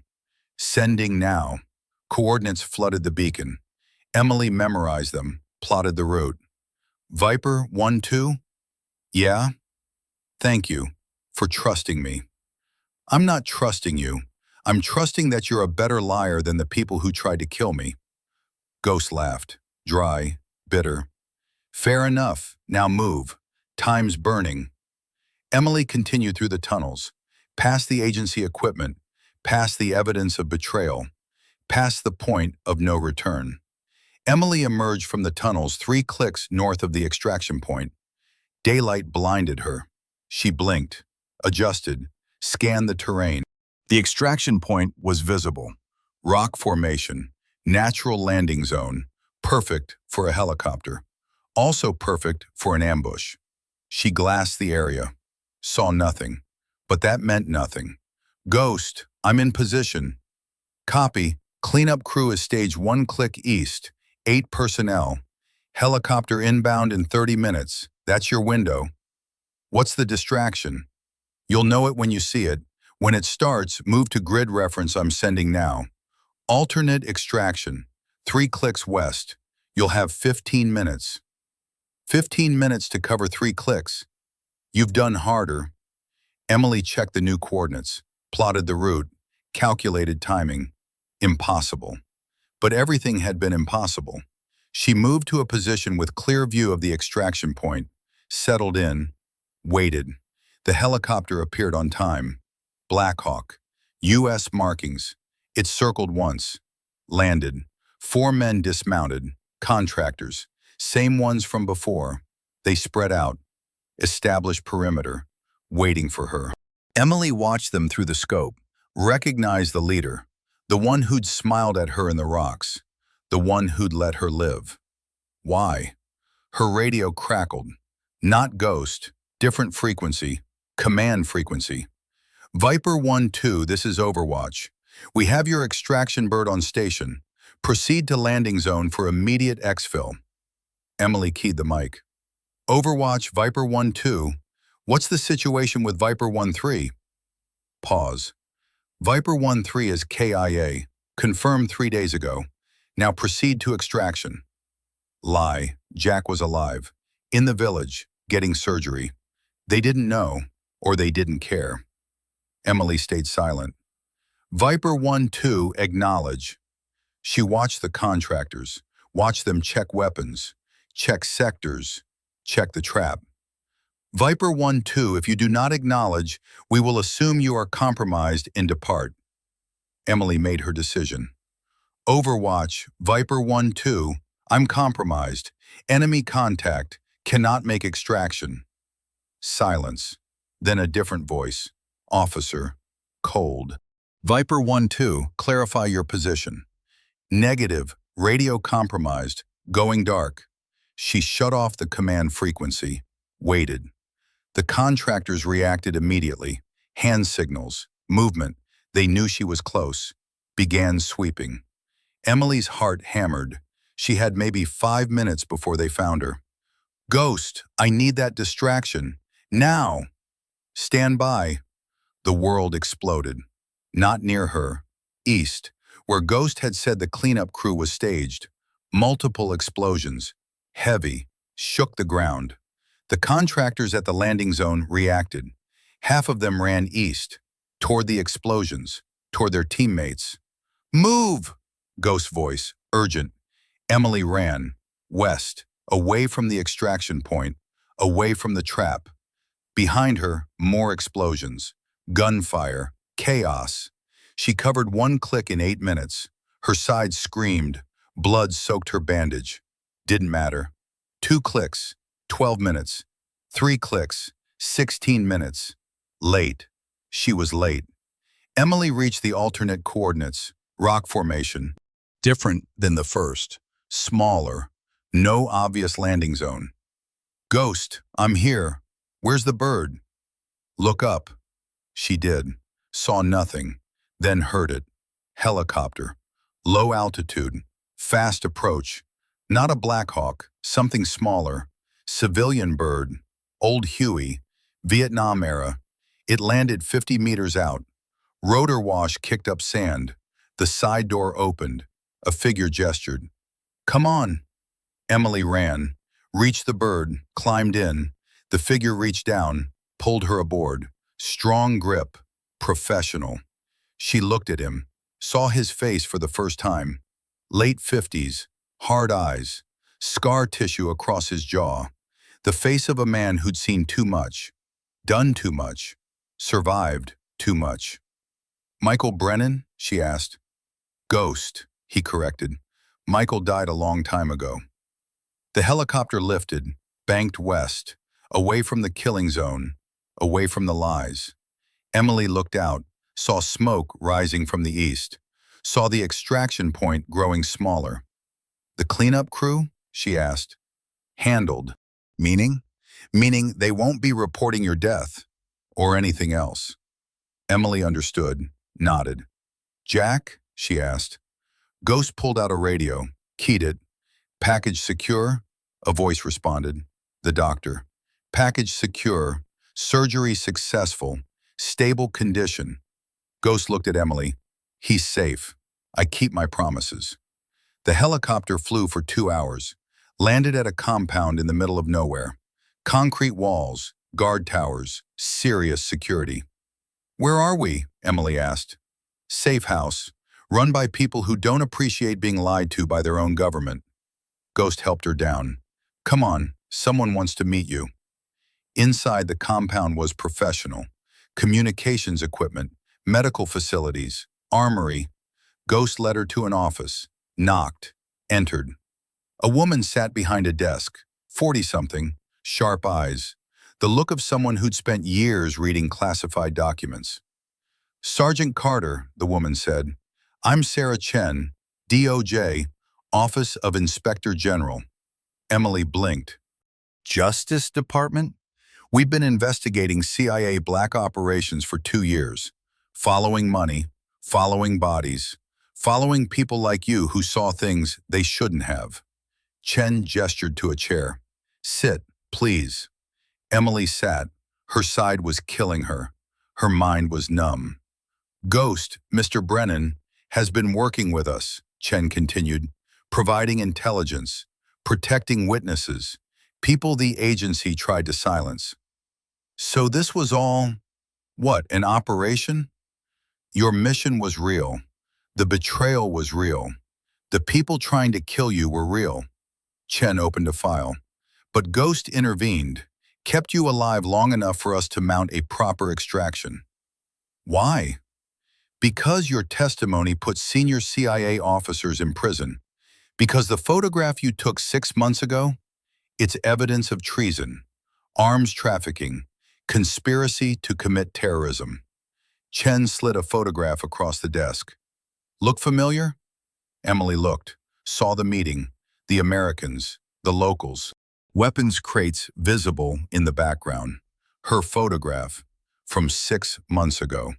Sending now. Coordinates flooded the beacon. Emily memorized them, plotted the route. Viper 1-2? Yeah? Thank you for trusting me. I'm not trusting you. I'm trusting that you're a better liar than the people who tried to kill me. Ghost laughed, dry, bitter. Fair enough, now move. Time's burning. Emily continued through the tunnels, past the agency equipment, past the evidence of betrayal, past the point of no return. Emily emerged from the tunnels 3 clicks north of the extraction point. Daylight blinded her. She blinked, adjusted, scanned the terrain. The extraction point was visible. Rock formation, natural landing zone, perfect for a helicopter, also perfect for an ambush. She glassed the area, saw nothing, but that meant nothing. Ghost, I'm in position. Copy, cleanup crew is stage 1 click east, 8 personnel. Helicopter inbound in 30 minutes, that's your window. What's the distraction? You'll know it when you see it. When it starts, move to grid reference I'm sending now. Alternate extraction, 3 clicks west. You'll have 15 minutes. 15 minutes to cover 3 clicks. You've done harder. Emily checked the new coordinates, plotted the route, calculated timing. Impossible. But everything had been impossible. She moved to a position with clear view of the extraction point, settled in, waited. The helicopter appeared on time. Black Hawk. U.S. markings. It circled once. Landed. 4 men dismounted. Contractors. Same ones from before. They spread out. Established perimeter. Waiting for her. Emily watched them through the scope. Recognized the leader. The one who'd smiled at her in the rocks. The one who'd let her live. Why? Her radio crackled. Not Ghost. Different frequency. Command frequency. Viper 1-2, this is Overwatch. We have your extraction bird on station. Proceed to landing zone for immediate exfil. Emily keyed the mic. Overwatch, Viper 1-2. What's the situation with Viper 1-3? Pause. Viper 1-3 is KIA. Confirmed 3 days ago. Now proceed to extraction. Lie. Jack was alive. In the village, getting surgery. They didn't know, or they didn't care. Emily stayed silent. Viper 1-2, acknowledge. She watched the contractors, watched them check weapons, check sectors, check the trap. Viper 1-2, if you do not acknowledge, we will assume you are compromised and depart. Emily made her decision. Overwatch, Viper 1-2, I'm compromised. Enemy contact. Cannot make extraction. Silence. Then a different voice. Officer. Cold. Viper 1-2, clarify your position. Negative. Radio compromised. Going dark. She shut off the command frequency. Waited. The contractors reacted immediately. Hand signals. Movement. They knew she was close. Began sweeping. Emily's heart hammered. She had maybe 5 minutes before they found her. Ghost, I need that distraction. Now! Stand by. The world exploded. Not near her. East, where Ghost had said the cleanup crew was staged. Multiple explosions. Heavy. Shook the ground. The contractors at the landing zone reacted. Half of them ran east, toward the explosions, toward their teammates. Move! Ghost's voice, urgent. Emily ran, west, away from the extraction point, away from the trap. Behind her, more explosions, gunfire, chaos. She covered one click in 8 minutes. Her side screamed. Blood soaked her bandage. Didn't matter. 2 clicks, 12 minutes. 3 clicks, 16 minutes. Late. She was late. Emily reached the alternate coordinates, rock formation. Different than the first. Smaller. No obvious landing zone. Ghost, I'm here. Where's the bird? Look up. She did. Saw nothing. Then heard it. Helicopter. Low altitude. Fast approach. Not a Black Hawk, something smaller. Civilian bird. Old Huey. Vietnam era. It landed 50 meters out. Rotor wash kicked up sand. The side door opened. A figure gestured. Come on. Emily ran, reached the bird, climbed in. The figure reached down, pulled her aboard. Strong grip. Professional. She looked at him, saw his face for the first time. Late 50s, hard eyes, scar tissue across his jaw. The face of a man who'd seen too much, done too much, survived too much. Michael Brennan? She asked. Ghost, he corrected. Michael died a long time ago. The helicopter lifted, banked west, away from the killing zone, away from the lies. Emily looked out, saw smoke rising from the east, saw the extraction point growing smaller. The cleanup crew? She asked. Handled. Meaning? Meaning they won't be reporting your death, or anything else. Emily understood, nodded. Jack? She asked. Ghost pulled out a radio, keyed it. Package secure? A voice responded. The doctor. Package secure. Surgery successful. Stable condition. Ghost looked at Emily. He's safe. I keep my promises. The helicopter flew for 2 hours, landed at a compound in the middle of nowhere. Concrete walls, guard towers, serious security. Where are we? Emily asked. Safe house, run by people who don't appreciate being lied to by their own government. Ghost helped her down. Come on, someone wants to meet you. Inside the compound was professional. Communications equipment, medical facilities, armory. Ghost led her to an office, knocked, entered. A woman sat behind a desk, 40-something, sharp eyes, the look of someone who'd spent years reading classified documents. Sergeant Carter, the woman said. I'm Sarah Chen, DOJ, Office of Inspector General. Emily blinked. Justice Department? We've been investigating CIA black operations for 2 years, following money, following bodies, following people like you who saw things they shouldn't have. Chen gestured to a chair. Sit, please. Emily sat. Her side was killing her. Her mind was numb. Ghost, Mr. Brennan, has been working with us, Chen continued, providing intelligence, protecting witnesses, people the agency tried to silence. So this was all, what, an operation? Your mission was real. The betrayal was real. The people trying to kill you were real. Chen opened a file. But Ghost intervened, kept you alive long enough for us to mount a proper extraction. Why? Because your testimony put senior CIA officers in prison. Because the photograph you took 6 months ago, it's evidence of treason, arms trafficking, conspiracy to commit terrorism. Chen slid a photograph across the desk. Look familiar? Emily looked, saw the meeting, the Americans, the locals. Weapons crates visible in the background. Her photograph from 6 months ago.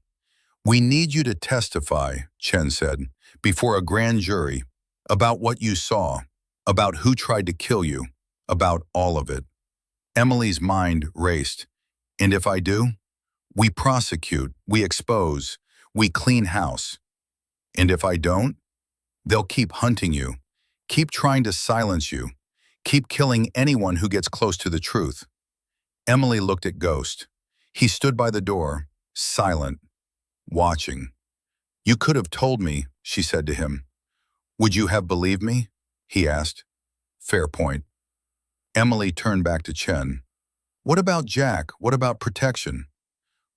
We need you to testify, Chen said, before a grand jury, about what you saw, about who tried to kill you, about all of it. Emily's mind raced. And if I do? We prosecute, we expose, we clean house. And if I don't? They'll keep hunting you, keep trying to silence you, keep killing anyone who gets close to the truth. Emily looked at Ghost. He stood by the door, silent, watching. You could have told me, she said to him. Would you have believed me? He asked. Fair point. Emily turned back to Chen. What about Jack? What about protection?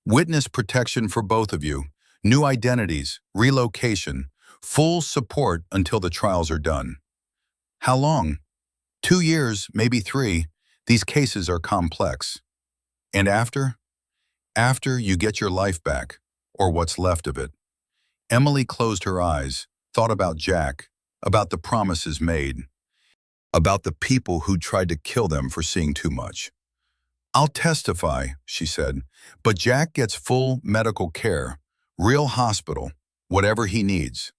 Witness protection for both of you. New identities, relocation, full support until the trials are done. How long? 2 years, maybe 3. These cases are complex. And after? After you get your life back, or what's left of it. Emily closed her eyes, thought about Jack, about the promises made, about the people who tried to kill them for seeing too much. I'll testify, she said, but Jack gets full medical care, real hospital, whatever he needs.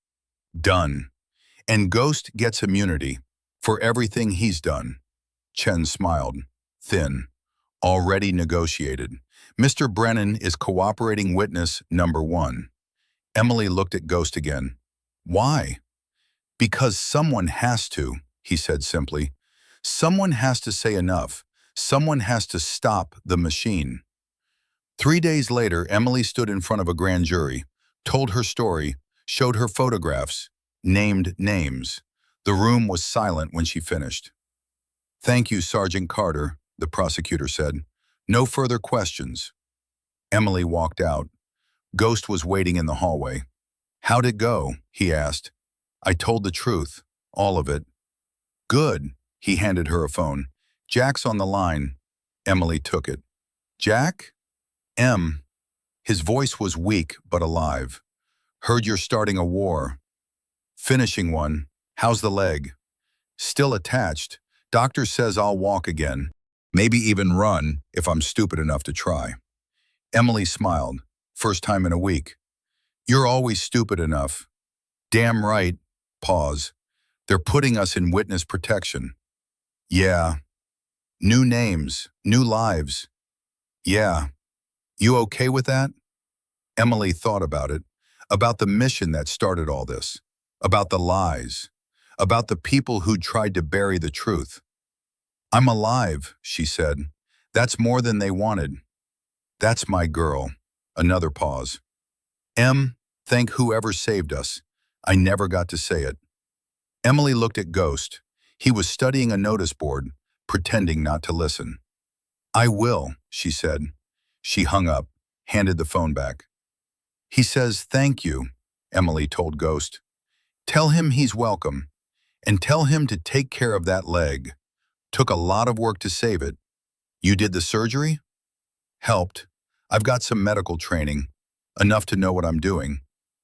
Done. And Ghost gets immunity for everything he's done. Chen smiled, thin, already negotiated. Mr. Brennan is cooperating witness number 1. Emily looked at Ghost again. Why? Because someone has to, he said simply. Someone has to say enough. Someone has to stop the machine. 3 days later, Emily stood in front of a grand jury, told her story, showed her photographs, named names. The room was silent when she finished. Thank you, Sergeant Carter, the prosecutor said. No further questions. Emily walked out. Ghost was waiting in the hallway. How'd it go? He asked. I told the truth, all of it. Good. He handed her a phone. Jack's on the line. Emily took it. Jack? M. His voice was weak but alive. Heard you're starting a war. Finishing one. How's the leg? Still attached. Doctor says I'll walk again. Maybe even run if I'm stupid enough to try. Emily smiled. First time in a week. You're always stupid enough. Damn right. Pause. They're putting us in witness protection. Yeah. New names, new lives. Yeah. You okay with that? Emily thought about it, about the mission that started all this, about the lies, about the people who'd tried to bury the truth. I'm alive, she said. That's more than they wanted. That's my girl. Another pause. Em, thank whoever saved us. I never got to say it. Emily looked at Ghost. He was studying a notice board, pretending not to listen. I will, she said. She hung up, handed the phone back. He says thank you, Emily told Ghost. Tell him he's welcome, and tell him to take care of that leg. Took a lot of work to save it. You did the surgery? Helped. I've got some medical training, enough to know what I'm doing.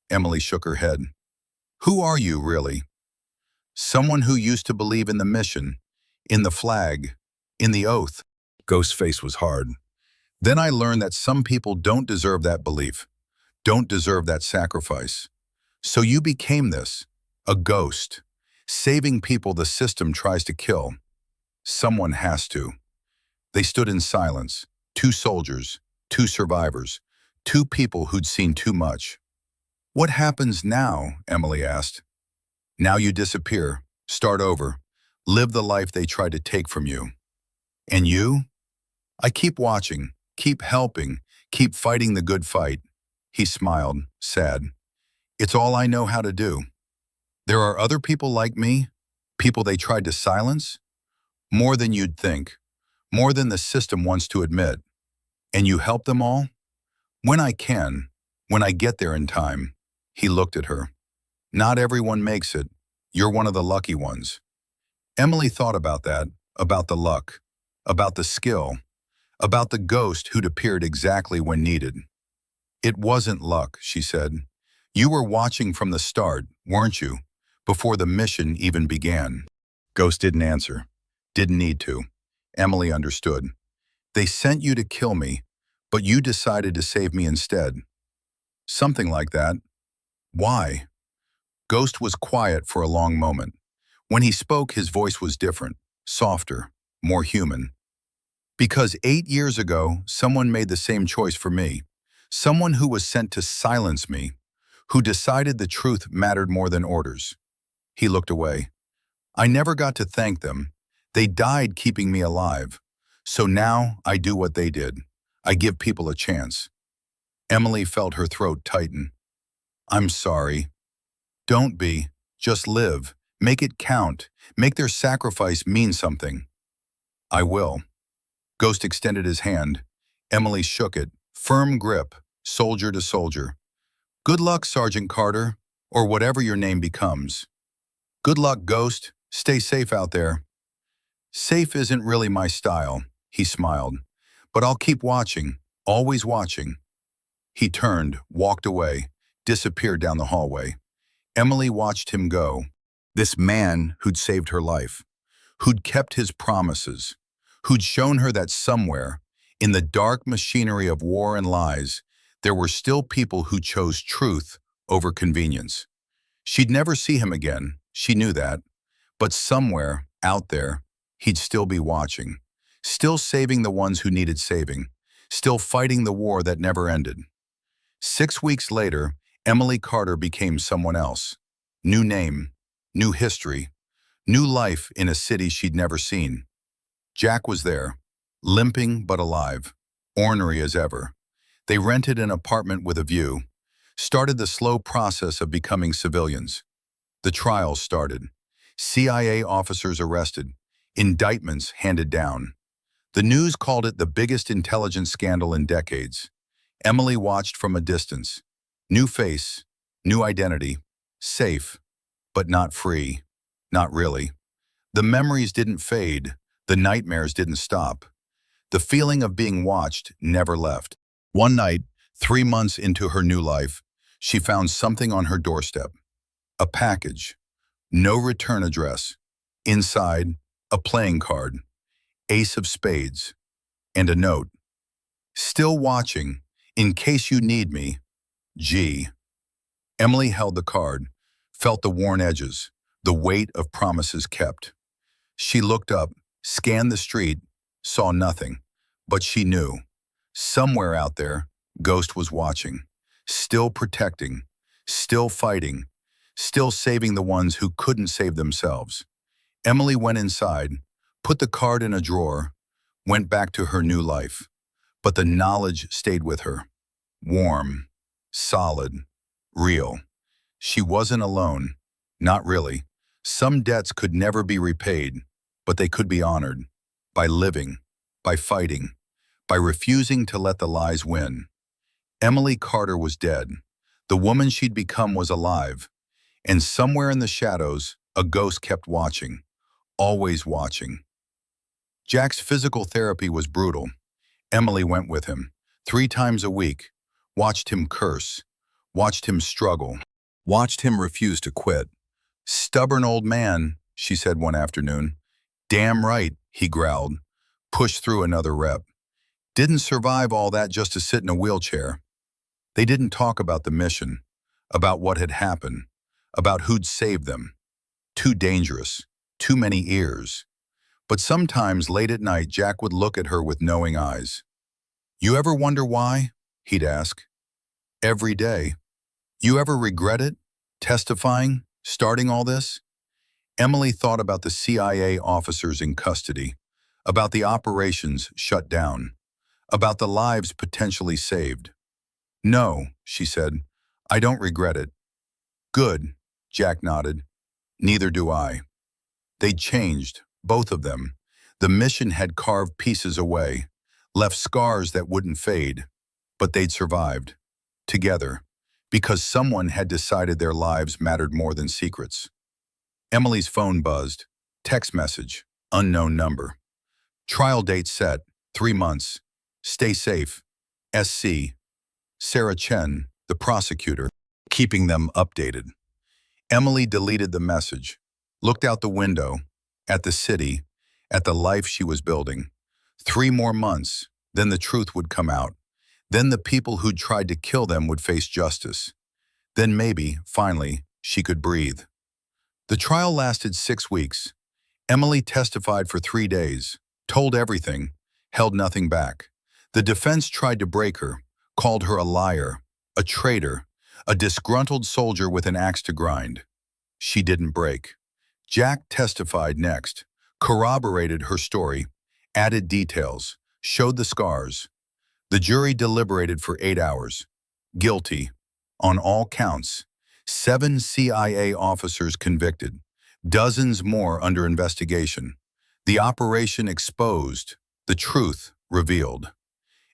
Emily shook her head. Who are you, really? Someone who used to believe in the mission, in the flag, in the oath. Ghost's face was hard. Then I learned that some people don't deserve that belief, don't deserve that sacrifice. So you became this, a ghost, saving people the system tries to kill. Someone has to. They stood in silence, 2 soldiers, 2 survivors, 2 people who'd seen too much. What happens now? Emily asked. Now you disappear, start over, live the life they tried to take from you. And you? I keep watching, keep helping, keep fighting the good fight. He smiled, sad. It's all I know how to do. There are other people like me, people they tried to silence? More than you'd think, more than the system wants to admit. And you help them all? When I can, when I get there in time. He looked at her. Not everyone makes it. You're one of the lucky ones. Emily thought about that, about the luck, about the skill, about the ghost who'd appeared exactly when needed. It wasn't luck, she said. You were watching from the start, weren't you? Before the mission even began. Ghost didn't answer. Didn't need to. Emily understood. They sent you to kill me, but you decided to save me instead. Something like that. Why? Ghost was quiet for a long moment. When he spoke, his voice was different, softer, more human. Because 8 years ago, someone made the same choice for me. Someone who was sent to silence me, who decided the truth mattered more than orders. He looked away. I never got to thank them. They died keeping me alive. So now I do what they did. I give people a chance. Emily felt her throat tighten. I'm sorry. Don't be. Just live. Make it count. Make their sacrifice mean something. I will. Ghost extended his hand. Emily shook it. Firm grip, soldier to soldier. Good luck, Sergeant Carter, or whatever your name becomes. Good luck, Ghost. Stay safe out there. Safe isn't really my style, he smiled. But I'll keep watching, always watching. He turned, walked away, disappeared down the hallway. Emily watched him go. This man who'd saved her life, who'd kept his promises, who'd shown her that somewhere, in the dark machinery of war and lies, there were still people who chose truth over convenience. She'd never see him again, she knew that. But somewhere, out there, he'd still be watching, still saving the ones who needed saving, still fighting the war that never ended. 6 weeks later, Emily Carter became someone else. New name, new history, new life in a city she'd never seen. Jack was there, limping but alive, ornery as ever. They rented an apartment with a view, started the slow process of becoming civilians. The trials started. CIA officers arrested, indictments handed down. The news called it the biggest intelligence scandal in decades. Emily watched from a distance. New face, new identity, safe, but not free. Not really. The memories didn't fade. The nightmares didn't stop. The feeling of being watched never left. One night, 3 months into her new life, she found something on her doorstep. A package. No return address. Inside, a playing card. Ace of spades. And a note. Still watching. In case you need me. G. Emily held the card, felt the worn edges, the weight of promises kept. She looked up, scanned the street, saw nothing, but she knew. Somewhere out there, Ghost was watching, still protecting, still fighting, still saving the ones who couldn't save themselves. Emily went inside, put the card in a drawer, went back to her new life. But the knowledge stayed with her. Warm, solid, real. She wasn't alone. Not really. Some debts could never be repaid, but they could be honored. By living, by fighting, by refusing to let the lies win. Emily Carter was dead. The woman she'd become was alive. And somewhere in the shadows, a ghost kept watching. Always watching. Jack's physical therapy was brutal. Emily went with him, 3 times a week, watched him curse, watched him struggle, watched him refuse to quit. Stubborn old man, she said one afternoon. Damn right, he growled, pushed through another rep. Didn't survive all that just to sit in a wheelchair. They didn't talk about the mission, about what had happened, about who'd saved them. Too dangerous, too many ears. But sometimes late at night, Jack would look at her with knowing eyes. You ever wonder why? He'd ask. Every day. You ever regret it? Testifying? Starting all this? Emily thought about the CIA officers in custody, about the operations shut down, about the lives potentially saved. No, she said, I don't regret it. Good, Jack nodded. Neither do I. They'd changed, both of them. The mission had carved pieces away, left scars that wouldn't fade, but they'd survived, together, because someone had decided their lives mattered more than secrets. Emily's phone buzzed. Text message, unknown number. Trial date set, 3 months. Stay safe. SC. Sarah Chen, the prosecutor, keeping them updated. Emily deleted the message, looked out the window, at the city, at the life she was building. 3 more months, then the truth would come out. Then the people who'd tried to kill them would face justice. Then maybe, finally, she could breathe. The trial lasted 6 weeks. Emily testified for 3 days, told everything, held nothing back. The defense tried to break her, called her a liar, a traitor, a disgruntled soldier with an axe to grind. She didn't break. Jack testified next, corroborated her story, added details, showed the scars. The jury deliberated for 8 hours. Guilty, on all counts. 7 CIA officers convicted, dozens more under investigation. The operation exposed, the truth revealed.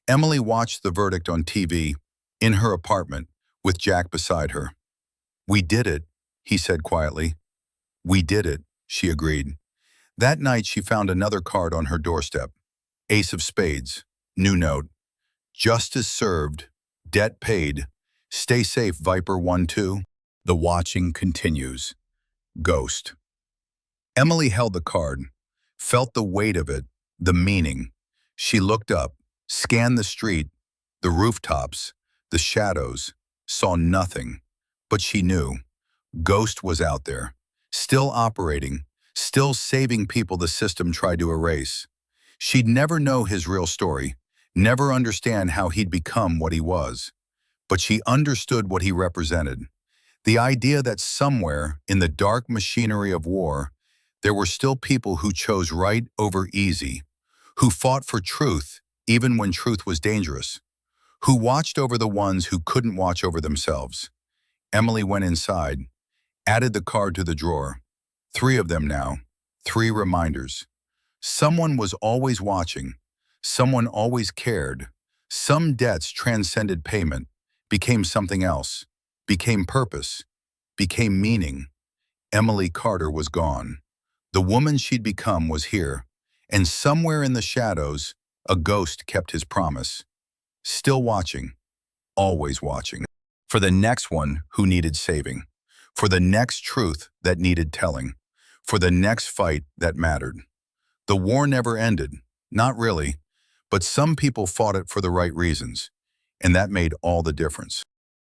Emily watched the verdict on TV, in her apartment, with Jack beside her. "We did it," he said quietly. "We did it," she agreed. That night she found another card on her doorstep. Ace of Spades, new note. Justice served, debt paid. Stay safe, Viper 1-2. The watching continues. Ghost. Emily held the card, felt the weight of it, the meaning. She looked up, scanned the street, the rooftops, the shadows, saw nothing. But she knew. Ghost was out there, still operating, still saving people the system tried to erase. She'd never know his real story, never understand how he'd become what he was. But she understood what he represented. The idea that somewhere in the dark machinery of war, there were still people who chose right over easy, who fought for truth even when truth was dangerous, who watched over the ones who couldn't watch over themselves. Emily went inside, added the card to the drawer. 3 of them now, 3 reminders. Someone was always watching, someone always cared. Some debts transcended payment, became something else, became purpose, became meaning. Emily Carter was gone. The woman she'd become was here, and somewhere in the shadows, a ghost kept his promise. Still watching, always watching. For the next one who needed saving. For the next truth that needed telling. For the next fight that mattered. The war never ended, not really, but some people fought it for the right reasons, and that made all the difference.